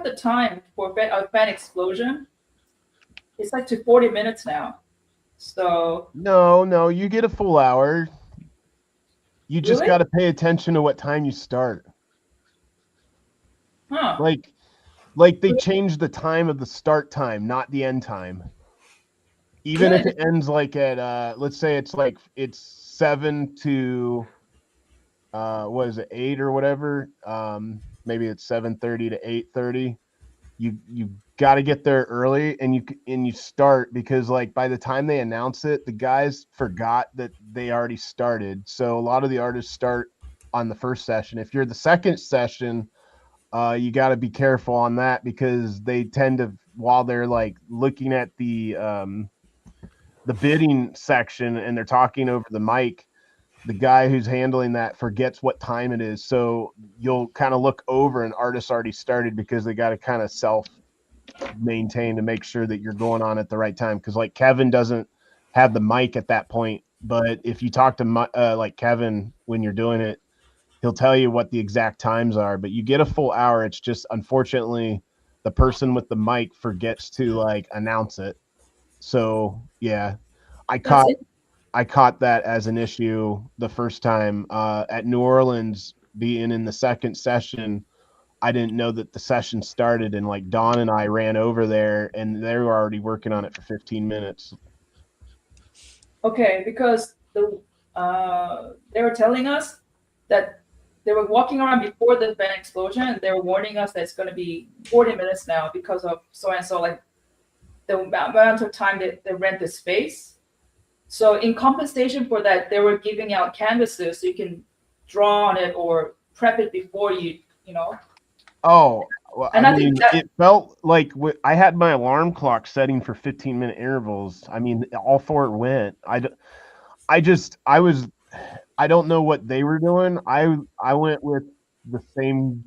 the time for fan explosion. It's like to 40 minutes now. So no, you get a full hour. You just Really? got to pay attention to what time you start. Huh. Like they changed the time of the start time, not the end time. Even if it ends like at let's say it's 7 to what is it, 8 or whatever, maybe it's 7:30 to 8:30. You got to get there early, and you start, because like by the time they announce it, the guys forgot that they already started. So a lot of the artists start on the first session. If you're the second session, you got to be careful on that, because they tend to, while they're like looking at the bidding section and they're talking over the mic, the guy who's handling that forgets what time it is. So you'll kind of look over and artists already started, because they got to kind of self maintain to make sure that you're going on at the right time. Because like Kevin doesn't have the mic at that point, but if you talk to like Kevin when you're doing it, he'll tell you what the exact times are. But you get a full hour. It's just, unfortunately, the person with the mic forgets to like announce it. So yeah, I caught that as an issue the first time at New Orleans. Being in the second session, I didn't know that the session started, and like Dawn and I ran over there, and they were already working on it for 15 minutes. Okay, because they were telling us that they were walking around before the fan explosion, and they were warning us that it's going to be 40 minutes now because of so and so, like the amount of time that they rent the space. So in compensation for that, they were giving out canvases so you can draw on it or prep it before you know. Oh, well, and I mean, it felt like I had my alarm clock setting for 15-minute intervals. I mean, all four went. I don't know what they were doing. I went with the same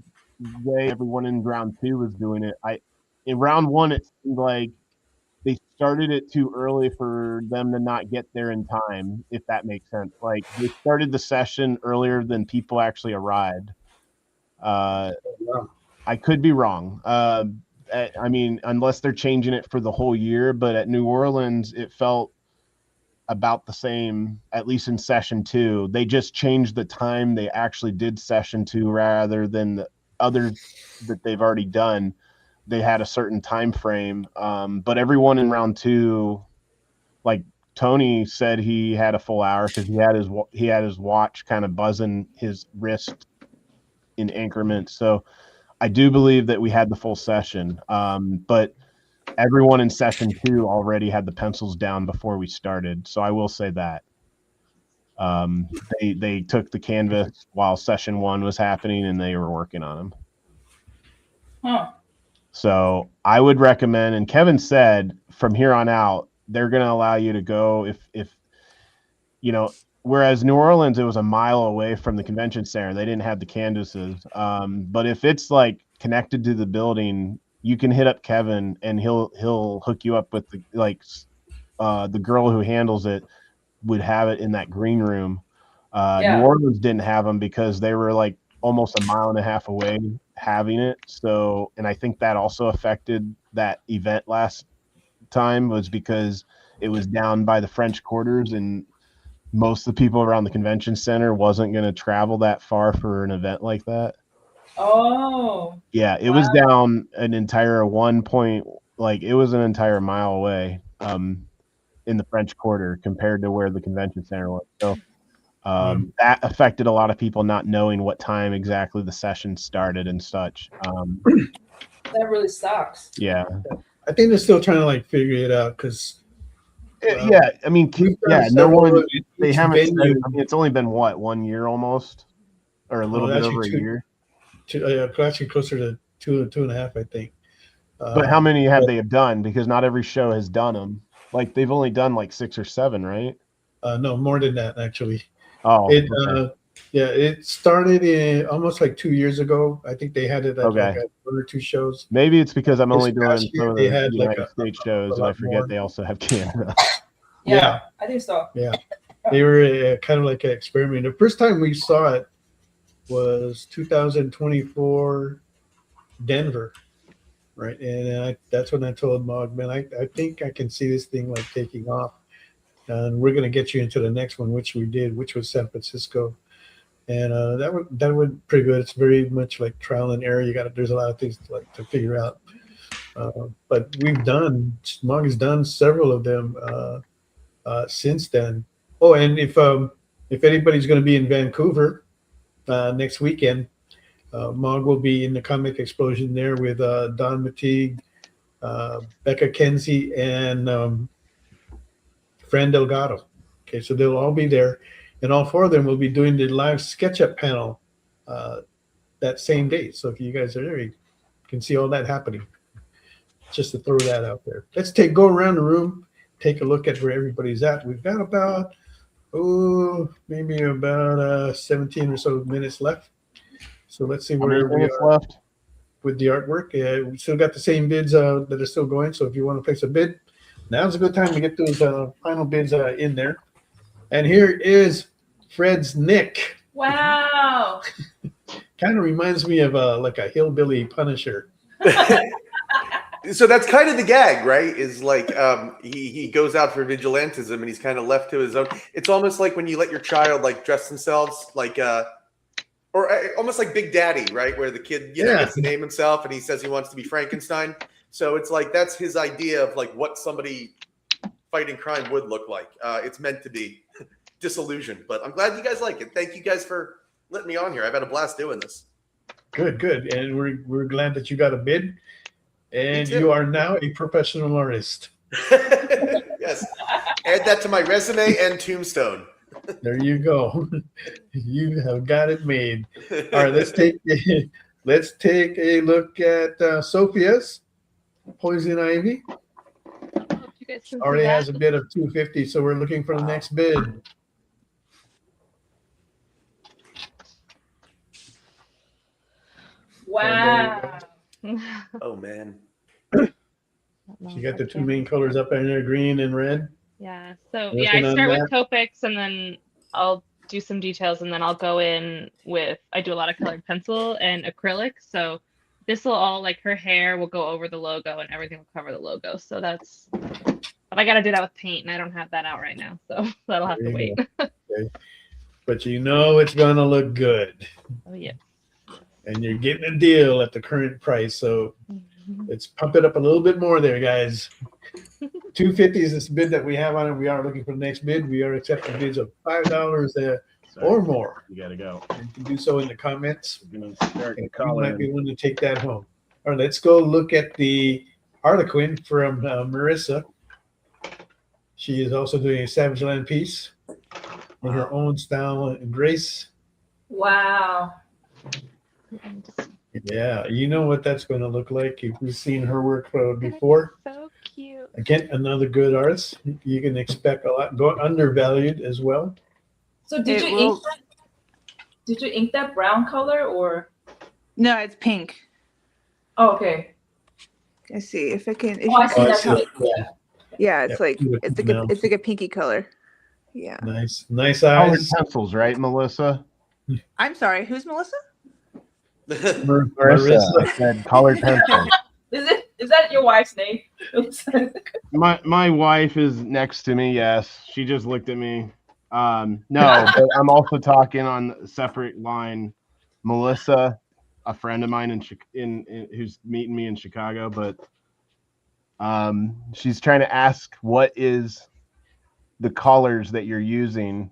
way everyone in round 2 was doing it. In round 1, it seemed like they started it too early for them to not get there in time, if that makes sense. Like they started the session earlier than people actually arrived. I could be wrong. I mean, unless they're changing it for the whole year, but at New Orleans, it felt about the same, at least in session 2. They just changed the time they actually did session 2 rather than the others that they've already done. They had a certain time frame, but everyone in round 2, like Tony said, he had a full hour because he had his watch kind of buzzing his wrist in increments. So I do believe that we had the full session, but everyone in session 2 already had the pencils down before we started. So I will say that they took the canvas while session 1 was happening, and they were working on them. Huh. So I would recommend, and Kevin said from here on out, they're going to allow you to go if you know, whereas New Orleans, it was a mile away from the convention center. They didn't have the canvases. But if it's like connected to the building, you can hit up Kevin and he'll hook you up with the girl who handles it would have it in that green room. New Orleans didn't have them because they were like almost a mile and a half away having it. So, and I think that also affected that event last time, was because it was down by the French Quarters, and most of the people around the convention center wasn't going to travel that far for an event like that. Oh. Yeah, it was down an entire it was an entire mile away in the French Quarter compared to where the convention center was. So that affected a lot of people not knowing what time exactly the session started and such. That really sucks. Yeah. I think they're still trying to like figure it out because. Yeah, I mean, no one. They haven't. Said, I mean, it's only been what, 1 year almost, or a little bit over a year. Actually, closer to two and a half, I think. But how many have they done? Because not every show has done them. Like they've only done like 6 or 7, right? No, more than that actually. Oh, okay. It started in almost like 2 years ago. I think they had it at like 1 or 2 shows. Maybe it's because I'm only doing some of the United States shows, and I forget more. they also have Canada. Yeah, I think so. Yeah, they were kind of like an experiment. The first time we saw it was 2024 Denver, right? And that's when I told Mog, man, I think I can see this thing like taking off, and we're gonna get you into the next one, which we did, which was San Francisco. And that went pretty good. It's very much like trial and error. There's a lot of things to figure out. But Mog has done several of them since then. Oh, and if anybody's going to be in Vancouver next weekend, Mog will be in the Comic Explosion there with Don Mateague, Becca Kenzie, and Fran Delgado. Okay, so they'll all be there. And all 4 of them will be doing the live SketchUp panel that same day. So if you guys are there, you can see all that happening. Just to throw that out there. Let's go around the room, take a look at where everybody's at. We've got about, maybe about 17 or so minutes left. So let's see where we are left with the artwork. We still got the same bids that are still going. So if you want to place a bid, now's a good time to get those final bids in there. And here is Fred's Nick. Wow. Kind of reminds me of like a hillbilly Punisher. So that's kind of the gag, right? Is like he goes out for vigilantism and he's kind of left to his own. It's almost like when you let your child like dress themselves like or almost like Big Daddy, right? Where the kid gets to name himself and he says he wants to be Frankenstein. So it's like that's his idea of like what somebody fighting crime would look like. It's meant to be disillusioned, but I'm glad you guys like it. Thank you guys for letting me on here. I've had a blast doing this. Good. And we're glad that you got a bid, and you are now a professional artist. Yes, add that to my resume and tombstone. There you go. You have got it made. All right, let's take a look at Sophia's Poison Ivy. Already has a bid of $250, so we're looking for the next bid. Wow. Oh man. You got the 2 main colors up in there, green and red. Yeah. So I start with Copics, and then I'll do some details, and then I'll go in with, I do a lot of colored pencil and acrylic. So this will all, like, her hair will go over the logo and everything will cover the logo. So that's, but I got to do that with paint, and I don't have that out right now. So that'll have to wait. Okay. But you know it's going to look good. Oh, yeah. And you're getting a deal at the current price. So let's pump it up a little bit more there, guys. $250 is this bid that we have on it. We are looking for the next bid. We are accepting bids of $5 or more. You got to go. You can do so in the comments. We're going to start You might be willing to take that home. All right, let's go look at the Harlequin from Marissa. She is also doing a Savage Land piece in her own style and grace. Wow. Yeah, you know what that's going to look like. If you've seen her work before. So cute. Again, another good artist. You can expect a lot. Go undervalued as well. So did you ink that brown color or? No, it's pink. Oh, okay. Let's see if it can. I see that. Yeah, it's like it's like a pinky color. Yeah. Nice eyes. Colored pencils, right, Melissa? I'm sorry. Who's Melissa? Marissa said colored pencil. Is that your wife's name? My wife is next to me. Yes, she just looked at me. No, but I'm also talking on a separate line. Melissa, a friend of mine in who's meeting me in Chicago, but she's trying to ask what is the colors that you're using.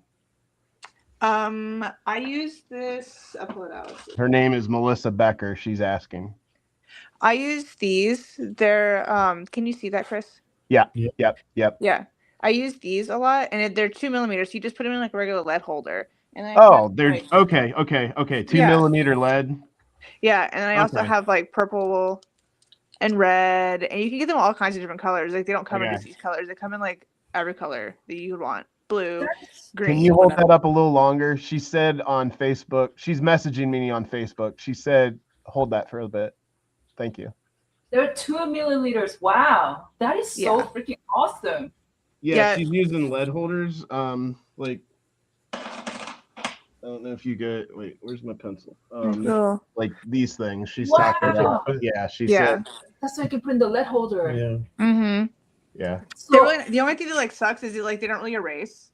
I use this. I'll pull it out. Her name is Melissa Becker. She's asking. I use these. They're can you see that, Chris? Yeah. Yep. Yeah. I use these a lot, and they're 2 millimeters. You just put them in like a regular lead holder. And they're okay. 2 millimeter lead. Yeah, and then I also have like purple and red, and you can get them all kinds of different colors. Like they don't come in just these colors; they come in like every color that you would want. blue, green. Can you hold that up a little longer? She said on Facebook, she's messaging me on Facebook. She said, hold that for a bit. Thank you. They're 2 milliliters. Wow. That is so freaking awesome. Yeah, she's using lead holders. Like, I don't know if you get. Wait, where's my pencil? Like these things. She's talking about. Yeah, she said. That's why I can put in the lead holder. Yeah. Mm-hmm. Yeah. So, the only thing that like sucks is like they don't really erase.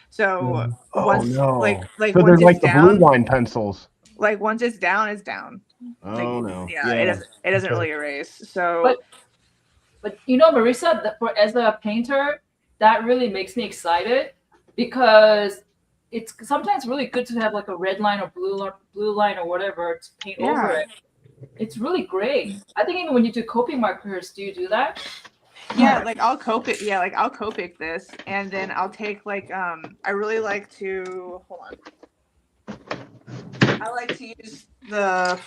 So once like so they're like the blue line pencils. Like once it's down, it's down. Oh no. Yeah. It doesn't really erase. So. But you know, Marissa, as a painter, that really makes me excited because it's sometimes really good to have like a red line or blue line or whatever to paint over it. It's really great. I think even when you do Copic markers, do you do that? Yeah, like I'll Copic. Yeah, like I'll Copic this, and then I'll take like I really like to hold on. I like to use the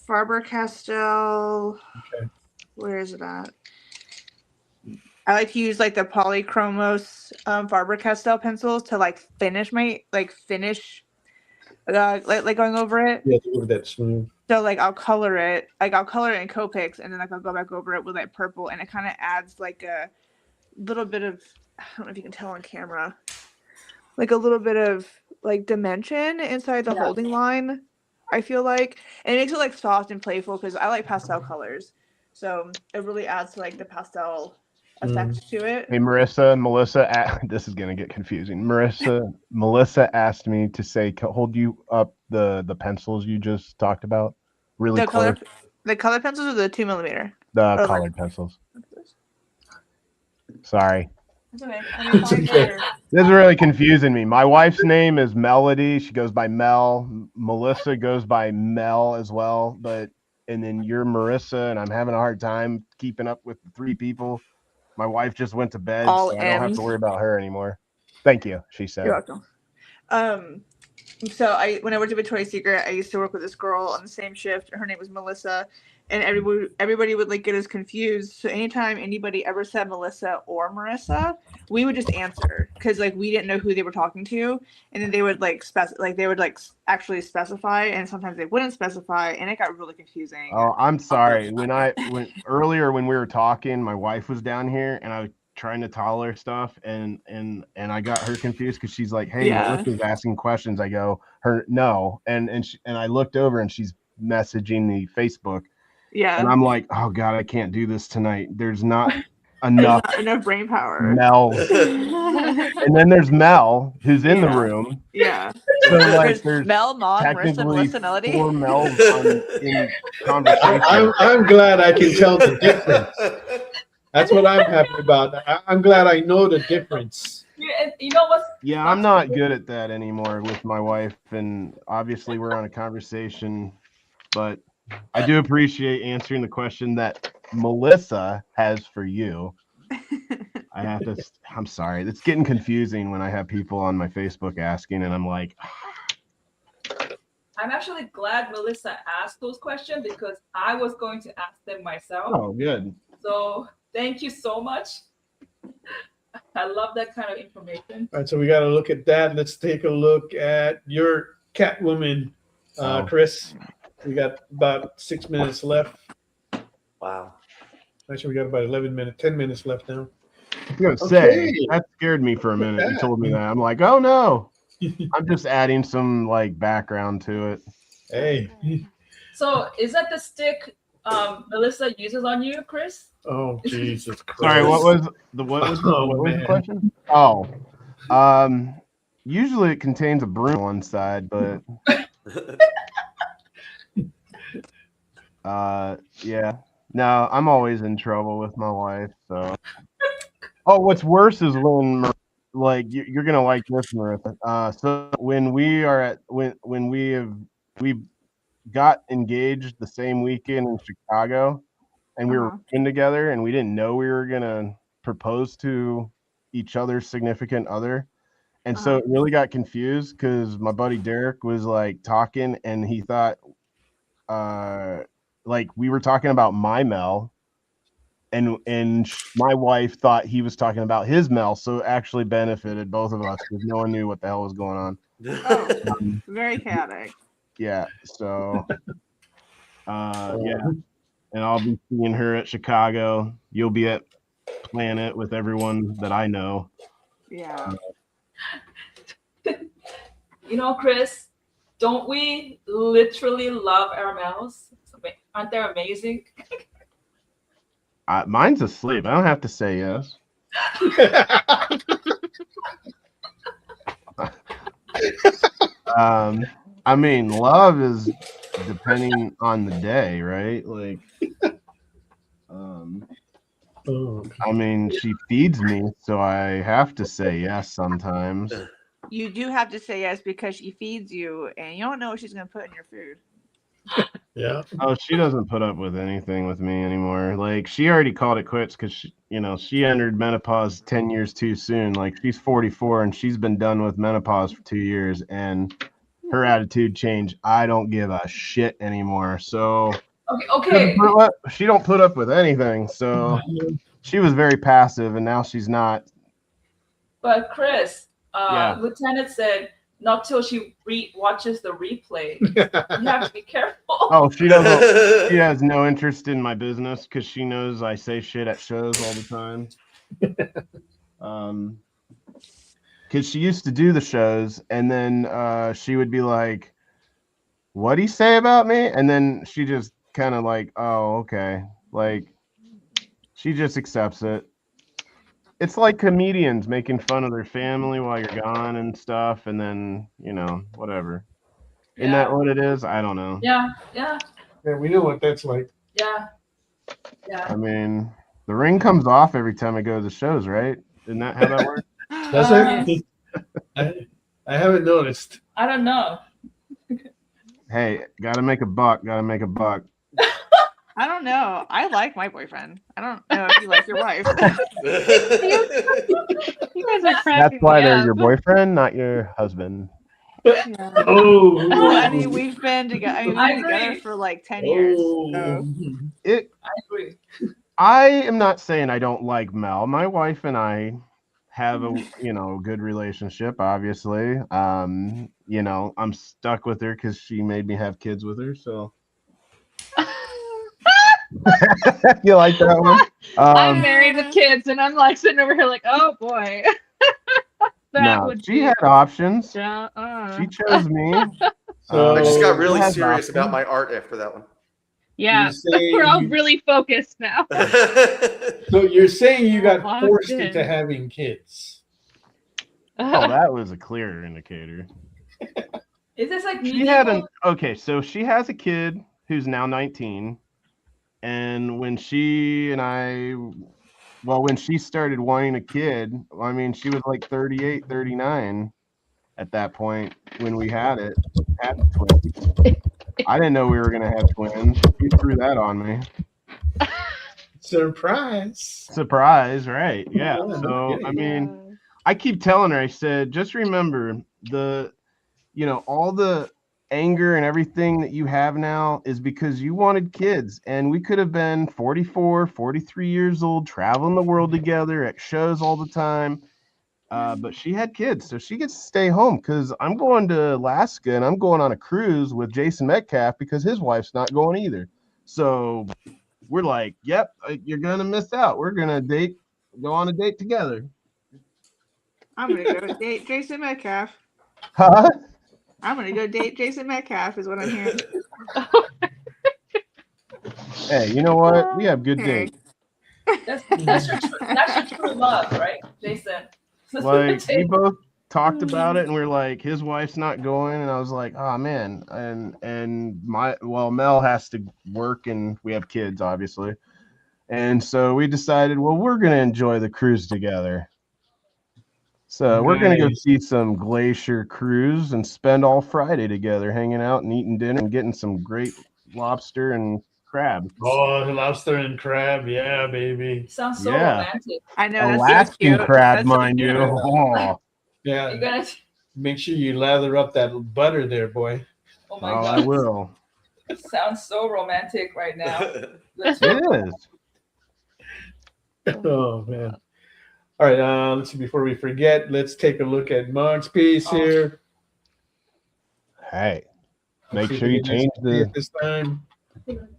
Faber-Castell. Okay. Where is it at? I like to use like the Polychromos Faber-Castell pencils to like finish like going over it. Yeah, to that smooth. So like I'll color it in Copics, and then like I'll go back over it with like purple, and it kind of adds like a little bit of, I don't know if you can tell on camera, like a little bit of like dimension inside the holding line. I feel like, and it makes it like soft and playful because I like pastel colors, so it really adds to like the pastel effect to it. Hey Melissa, this is gonna get confusing. Melissa asked me to say, hold you up the pencils you just talked about. Really the close. The color pencils or the 2 millimeter? The colored pencils. Sorry. That's okay. This is really confusing me. My wife's name is Melody. She goes by Mel. Melissa goes by Mel as well. And then you're Marissa, and I'm having a hard time keeping up with the 3 people. My wife just went to bed, so I don't have to worry about her anymore. Thank you, she said. You're welcome. So when I worked at Victoria's Secret, I used to work with this girl on the same shift. Her name was Melissa, and everybody would like get us confused. So anytime anybody ever said Melissa or Marissa, we would just answer because like we didn't know who they were talking to, and then they would actually specify, and sometimes they wouldn't specify, and it got really confusing. Oh, I'm sorry. When earlier when we were talking, my wife was down here, and I was trying to tell her stuff, and I got her confused because she's like, "Hey, Melissa's asking questions." I go, no, and I looked over, and she's messaging the Facebook. Yeah. And I'm like, oh God, I can't do this tonight. There's not enough brain power. Mel. And then there's Mel, who's in the room. Yeah. So like there's Mel, Mom, Marissa, Melissa, Melody. 4 Mels in conversation. I'm glad I can tell the difference. That's what I'm happy about. I'm glad I know the difference. Yeah, you know what? Yeah, I'm not good at that anymore with my wife, and obviously we're on a conversation, but I do appreciate answering the question that Melissa has for you. I'm sorry. It's getting confusing when I have people on my Facebook asking, and I'm like, I'm actually glad Melissa asked those questions because I was going to ask them myself. oh, good. So thank you so much. I love that kind of information. All right, so we got to look at that. Let's take a look at your Catwoman, Chris. We got about 6 minutes left. Wow. Actually, we got about 10 minutes left now. I was going to say, that scared me for a minute. You told me that. I'm like, oh no. I'm just adding some like background to it. Hey. So is that the stick Melissa uses on you, Chris? Oh, Jesus Christ. Sorry, what was the question? Oh. Usually it contains a broom on one side, but yeah. No, I'm always in trouble with my wife. So, what's worse is when, like, you're gonna like this, Marissa. So when we got engaged the same weekend in Chicago, and we were in together, and we didn't know we were gonna propose to each other's significant other, and so it really got confused because my buddy Derek was like talking, and he thought, like we were talking about my Mel, and my wife thought he was talking about his Mel, so it actually benefited both of us because no one knew what the hell was going on. Oh, very chaotic. Yeah, so yeah, and I'll be seeing her at Chicago. You'll be at Planet with everyone that I know. Yeah. You know, Chris, don't we literally love our Mels? Aren't they amazing? Mine's asleep. I don't have to say yes. I mean, love is depending on the day, right? Like, I mean, she feeds me, so I have to say yes sometimes. You do have to say yes because she feeds you, and you don't know what she's going to put in your food. Yeah. Oh, she doesn't put up with anything with me anymore. Like, she already called it quits because she entered menopause 10 years too soon. Like, she's 44 and she's been done with menopause for 2 years, and her attitude changed. I don't give a shit anymore. So okay. She don't put up with anything. So she was very passive, and now she's not. But Chris, Yeah. Lieutenant said not till she watches the replay. You have to be careful. Oh, she doesn't. She has no interest in my business because she knows I say shit at shows all the time. Because she used to do the shows, and then she would be like, "What'd he say about me?" And then she just kind of like, "Oh, okay." Like, she just accepts it. It's like comedians making fun of their family while you're gone and stuff, and then whatever. Isn't that what it is? I don't know. Yeah, we know what that's like. Yeah. I mean, the ring comes off every time I go to the shows, right? Isn't that how that works? Does it? I haven't noticed. I don't know. Hey, gotta make a buck. I don't know. I like my boyfriend. I don't know if you like your wife. You guys are cracking That's why me they're up. your boyfriend, not your husband. Yeah. Oh, I mean, we've been together. I mean, we've been together for like 10 years. So. I agree. I am not saying I don't like Mel. My wife and I have a good relationship. Obviously, I'm stuck with her because she made me have kids with her. So. You like that one? I'm married with kids, and I'm like sitting over here like, oh boy. She had options. She She chose me. I just got really serious about my art after that one. Yeah, we're all really focused now. So you're saying you got forced into having kids? Oh, that was a clear indicator. Is this like so she has a kid who's now 19. And when she started wanting a kid, I mean, she was like 38, 39 at that point when we had twins. I didn't know we were going to have twins. She threw that on me. Surprise, right? Yeah. So, I mean, I keep telling her, I said, just remember all the anger and everything that you have now is because you wanted kids, and we could have been 44, 43 years old, traveling the world together at shows all the time. But she had kids, so she gets to stay home because I'm going to Alaska and I'm going on a cruise with Jason Metcalf because his wife's not going either. So we're like, yep, you're going to miss out. We're going to go on a date together. I'm going to go date Jason Metcalf. Huh? I'm going to go date Jason Metcalf is what I'm hearing. Hey, you know what? We have good dates. That's your true love, right, Jason? Like, we both talked about it, and we're like, his wife's not going, and I was like, oh man, and Mel has to work, and we have kids, obviously, and so we decided, well, we're gonna enjoy the cruise together. So we're gonna go see some glacier cruise and spend all Friday together, hanging out and eating dinner and getting some great lobster and crab. Oh, lobster and crab, yeah, baby. Sounds so romantic. I know. Alaskan crab, mind you. Oh. Yeah. You gotta make sure you lather up that butter there, boy. Oh my God. I will. It sounds so romantic right now. It is. Oh man. All right, let's see. Before we forget, let's take a look at Mark's piece here. Hey, make sure you change the. This time.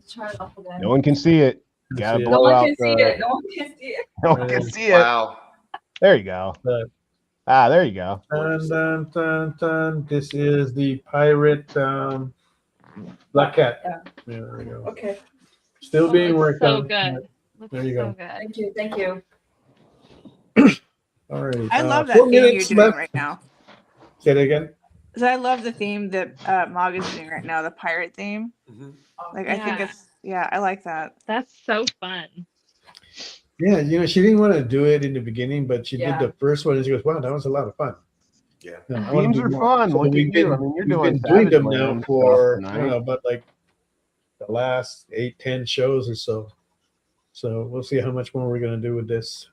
Try it off again. No one can see it. Gotta No blow one out can see it. No one can see it. No one can see it. Wow. There you go. There you go. Dun, dun, dun, dun. This is the pirate Black Cat. Yeah. There we go. Okay. Still being worked so on. good. There you go. Good. Thank you. Thank you. All right. I love that 4 theme you're minutes doing left. right now. Say that again. So I love the theme that Mog is doing right now, the pirate theme. Mm-hmm. Like I think it's I like that. That's so fun. Yeah, she didn't want to do it in the beginning, but she did the first one, and she goes, "Wow, that was a lot of fun." Yeah, themes are fun. So Look at you. I mean, you're doing them now for stuff I don't know, about like the last 8-10 shows or so. So we'll see how much more we're gonna do with this.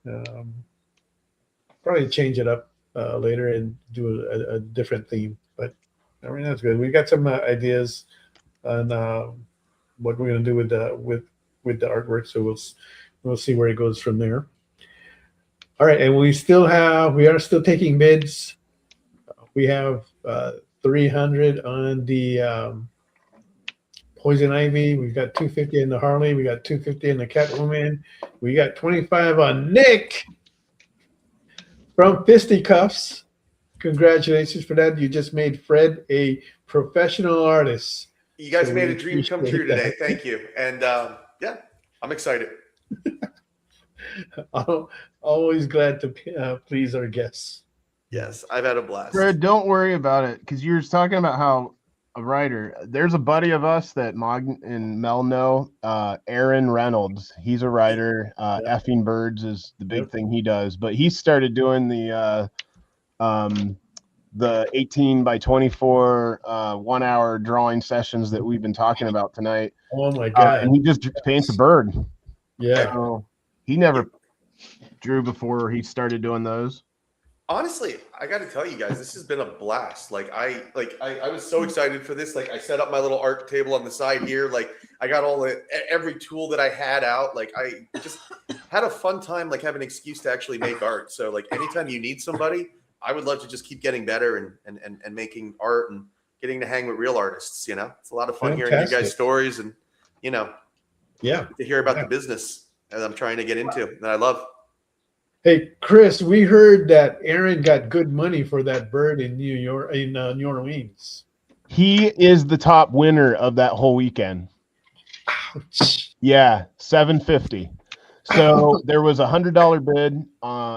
Probably change it up later and do a different theme. But I mean, that's good. We got some ideas on what we're gonna do with the artwork. So we'll see where it goes from there. All right, and we are still taking bids. We have 300 on the Poison Ivy. We've got 250 in the Harley. We got 250 in the Catwoman. We got 25 on Nick from Fisticuffs. Congratulations for that. You just made Fred a professional artist. You guys made a dream come true today. Thank you. And I'm excited. Always glad to please our guests. Yes, I've had a blast. Fred, don't worry about it, because you were talking about how a writer. There's a buddy of us that Mog and Mel know, Aaron Reynolds. He's a writer. Effing Birds is the big thing he does, but he started doing the 18 by 24 1 hour drawing sessions that we've been talking about tonight. Oh my God. And he just paints a bird. Yeah. So he never drew before he started doing those. Honestly, I got to tell you guys, this has been a blast. I was so excited for this. Like, I set up my little art table on the side here. Like, I got every tool that I had out. Like, I just had a fun time, like, have an excuse to actually make art. So, like, anytime you need somebody, I would love to just keep getting better and making art and getting to hang with real artists. It's a lot of fun hearing you guys' stories and, to hear about the business that I'm trying to get into that I love. Hey, Chris, we heard that Aaron got good money for that bird in New Orleans. He is the top winner of that whole weekend. Ouch. Yeah, $750. So there was $100 bid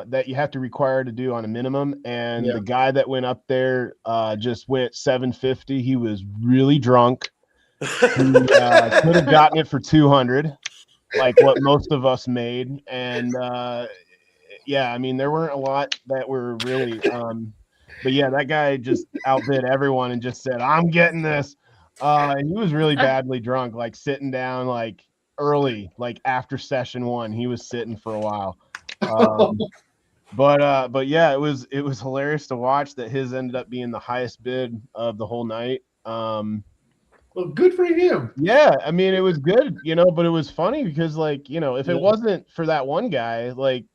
that you have to require to do on a minimum, and the guy that went up there just went $750. He was really drunk. He could have gotten it for $200, like what most of us made, and I mean, there weren't a lot that were really, but yeah, that guy just outbid everyone and just said, "I'm getting this." And he was really badly drunk, like sitting down, like early, like after session 1, he was sitting for a while. But yeah, it was hilarious to watch that his ended up being the highest bid of the whole night. Well, good for him. Yeah, I mean, it was good, but it was funny because, like, if it wasn't for that one guy, like.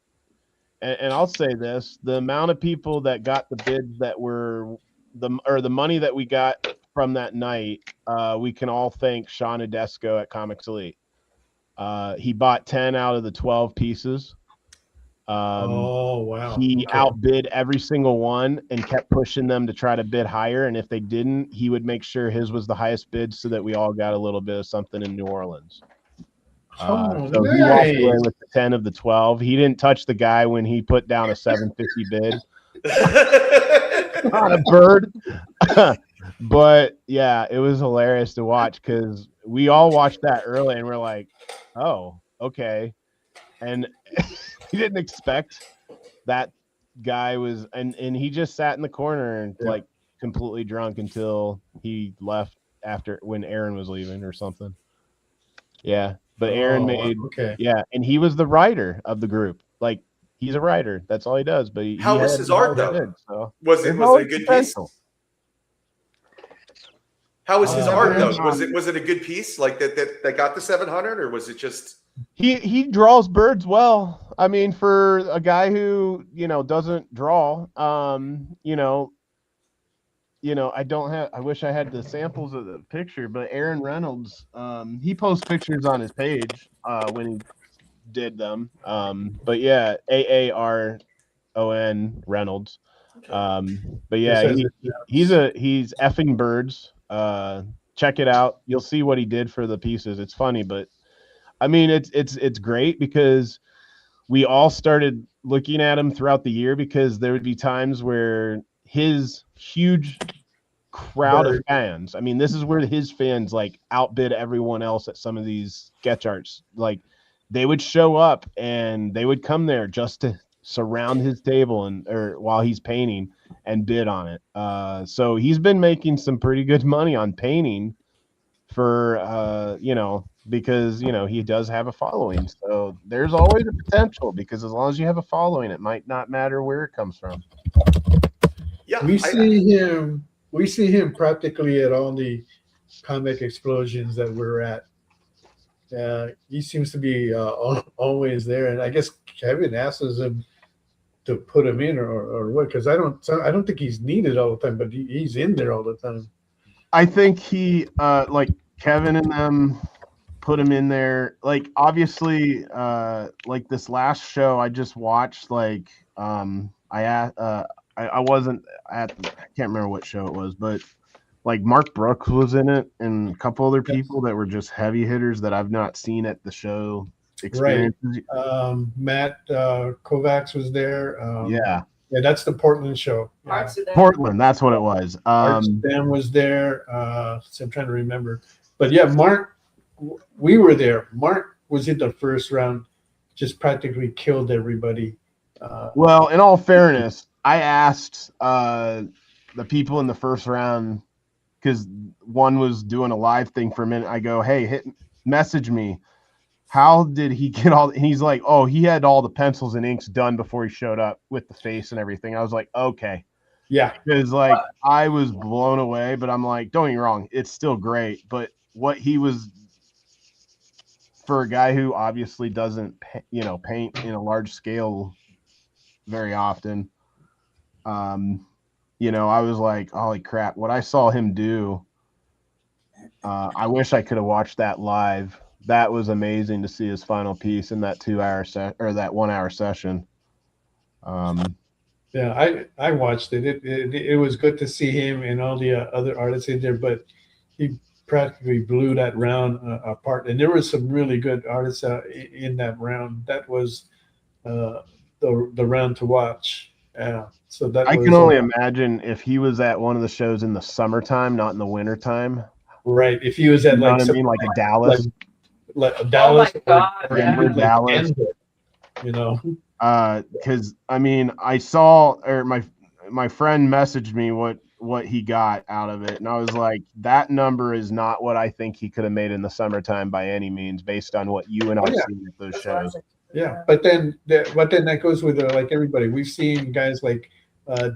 And I'll say this: the amount of people that got the bids that were the money that we got from that night, we can all thank Sean Adesco at Comics Elite. He bought 10 out of the 12 pieces. Oh wow! He outbid every single one and kept pushing them to try to bid higher. And if they didn't, he would make sure his was the highest bid so that we all got a little bit of something in New Orleans. So nice. He walked away with the 10 of the 12. He didn't touch the guy when he put down a $750 bid on a bird. But yeah, it was hilarious to watch because we all watched that early and we're like, oh, okay. And he didn't expect that guy was, and he just sat in the corner and like completely drunk until he left after when Aaron was leaving or something. Yeah. But Aaron and he was the writer of the group. Like, he's a writer. That's all he does. But how was his art though? Was it a good piece? How was his art though? Was it a good piece like that got the 700, or was it just? He draws birds well. I mean, for a guy who, doesn't draw, I wish I had the samples of the picture, but Aaron Reynolds, he posts pictures on his page when he did them. But yeah, AARON Reynolds. But yeah, he's effing birds. Check it out. You'll see what he did for the pieces. It's funny, but I mean, it's great because we all started looking at him throughout the year because there would be times where his huge crowd of fans, I mean, this is where his fans like outbid everyone else at some of these sketch arts. Like they would show up and they would come there just to surround his table or while he's painting and bid on it. So he's been making some pretty good money on painting for because he does have a following. So there's always a potential because as long as you have a following, it might not matter where it comes from. Yeah, we see him practically at all the comic explosions that we're at. He seems to be always there, and I guess Kevin asks him to put him in or what? Because I don't think he's needed all the time, but he's in there all the time. I think he like Kevin and them put him in there. Like obviously, like this last show I just watched. Like I wasn't at. I can't remember what show it was, but like Mark Brooks was in it, and a couple other people that were just heavy hitters that I've not seen at the show. Right. Matt Kovacs was there. Yeah, that's the Portland show. Portland, that's what it was. Dan was there. So I'm trying to remember, but yeah, Mark. We were there. Mark was in the first round, just practically killed everybody. Well, in all fairness, I asked the people in the first round because one was doing a live thing for a minute. I go, hey, message me. How did he get all? And he's like, oh, he had all the pencils and inks done before he showed up with the face and everything. I was like, okay. Yeah. Because like I was blown away, but I'm like, don't get me wrong, it's still great. But what he was for a guy who obviously doesn't, paint in a large scale very often, I was like, holy crap, what I saw him do. I wish I could have watched that live. That was amazing to see his final piece in that 2-hour or that 1-hour session. Yeah, I watched it. It was good to see him and all the other artists in there, but he practically blew that round apart. And there were some really good artists in that round. That was the round to watch. So that I can only imagine if he was at one of the shows in the summertime, not in the wintertime. Right. If he was at like a Dallas. Like Dallas. Oh my God, Denver, Dallas. Because I mean, I saw, or my friend messaged me what he got out of it, and I was like, that number is not what I think he could have made in the summertime by any means, based on what you and I seen at those shows. Yeah, but then that goes with like everybody. We've seen guys like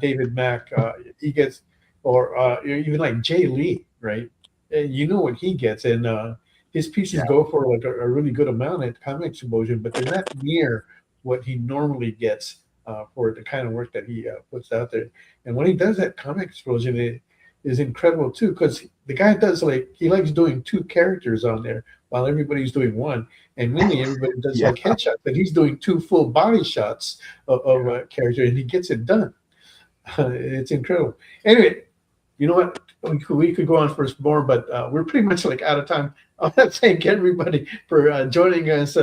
David Mack. He gets, or even like Jay Lee, right? And you know what he gets, and his pieces go for like a really good amount at Comic Explosion, but they're not near what he normally gets for the kind of work that he puts out there. And when he does that Comic Explosion, it is incredible too, because the guy does he likes doing 2 characters on there while everybody's doing 1. And really everybody does like headshots, but he's doing 2 full body shots of a character, and he gets it done. It's incredible. Anyway, you know what? We could go on for more, but we're pretty much like out of time. I want to thank everybody for joining us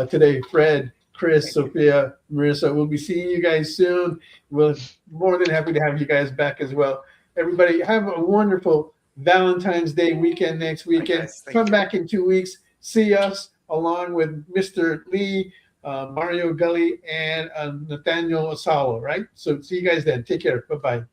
today. Fred, Chris, Sophia, Marissa. We'll be seeing you guys soon. We're more than happy to have you guys back as well. Everybody, have a wonderful Valentine's Day weekend next weekend. Come back in 2 weeks. See us along with Mr. Lee, Mario Gully, and Nathaniel Asalo, right? So see you guys then. Take care. Bye-bye.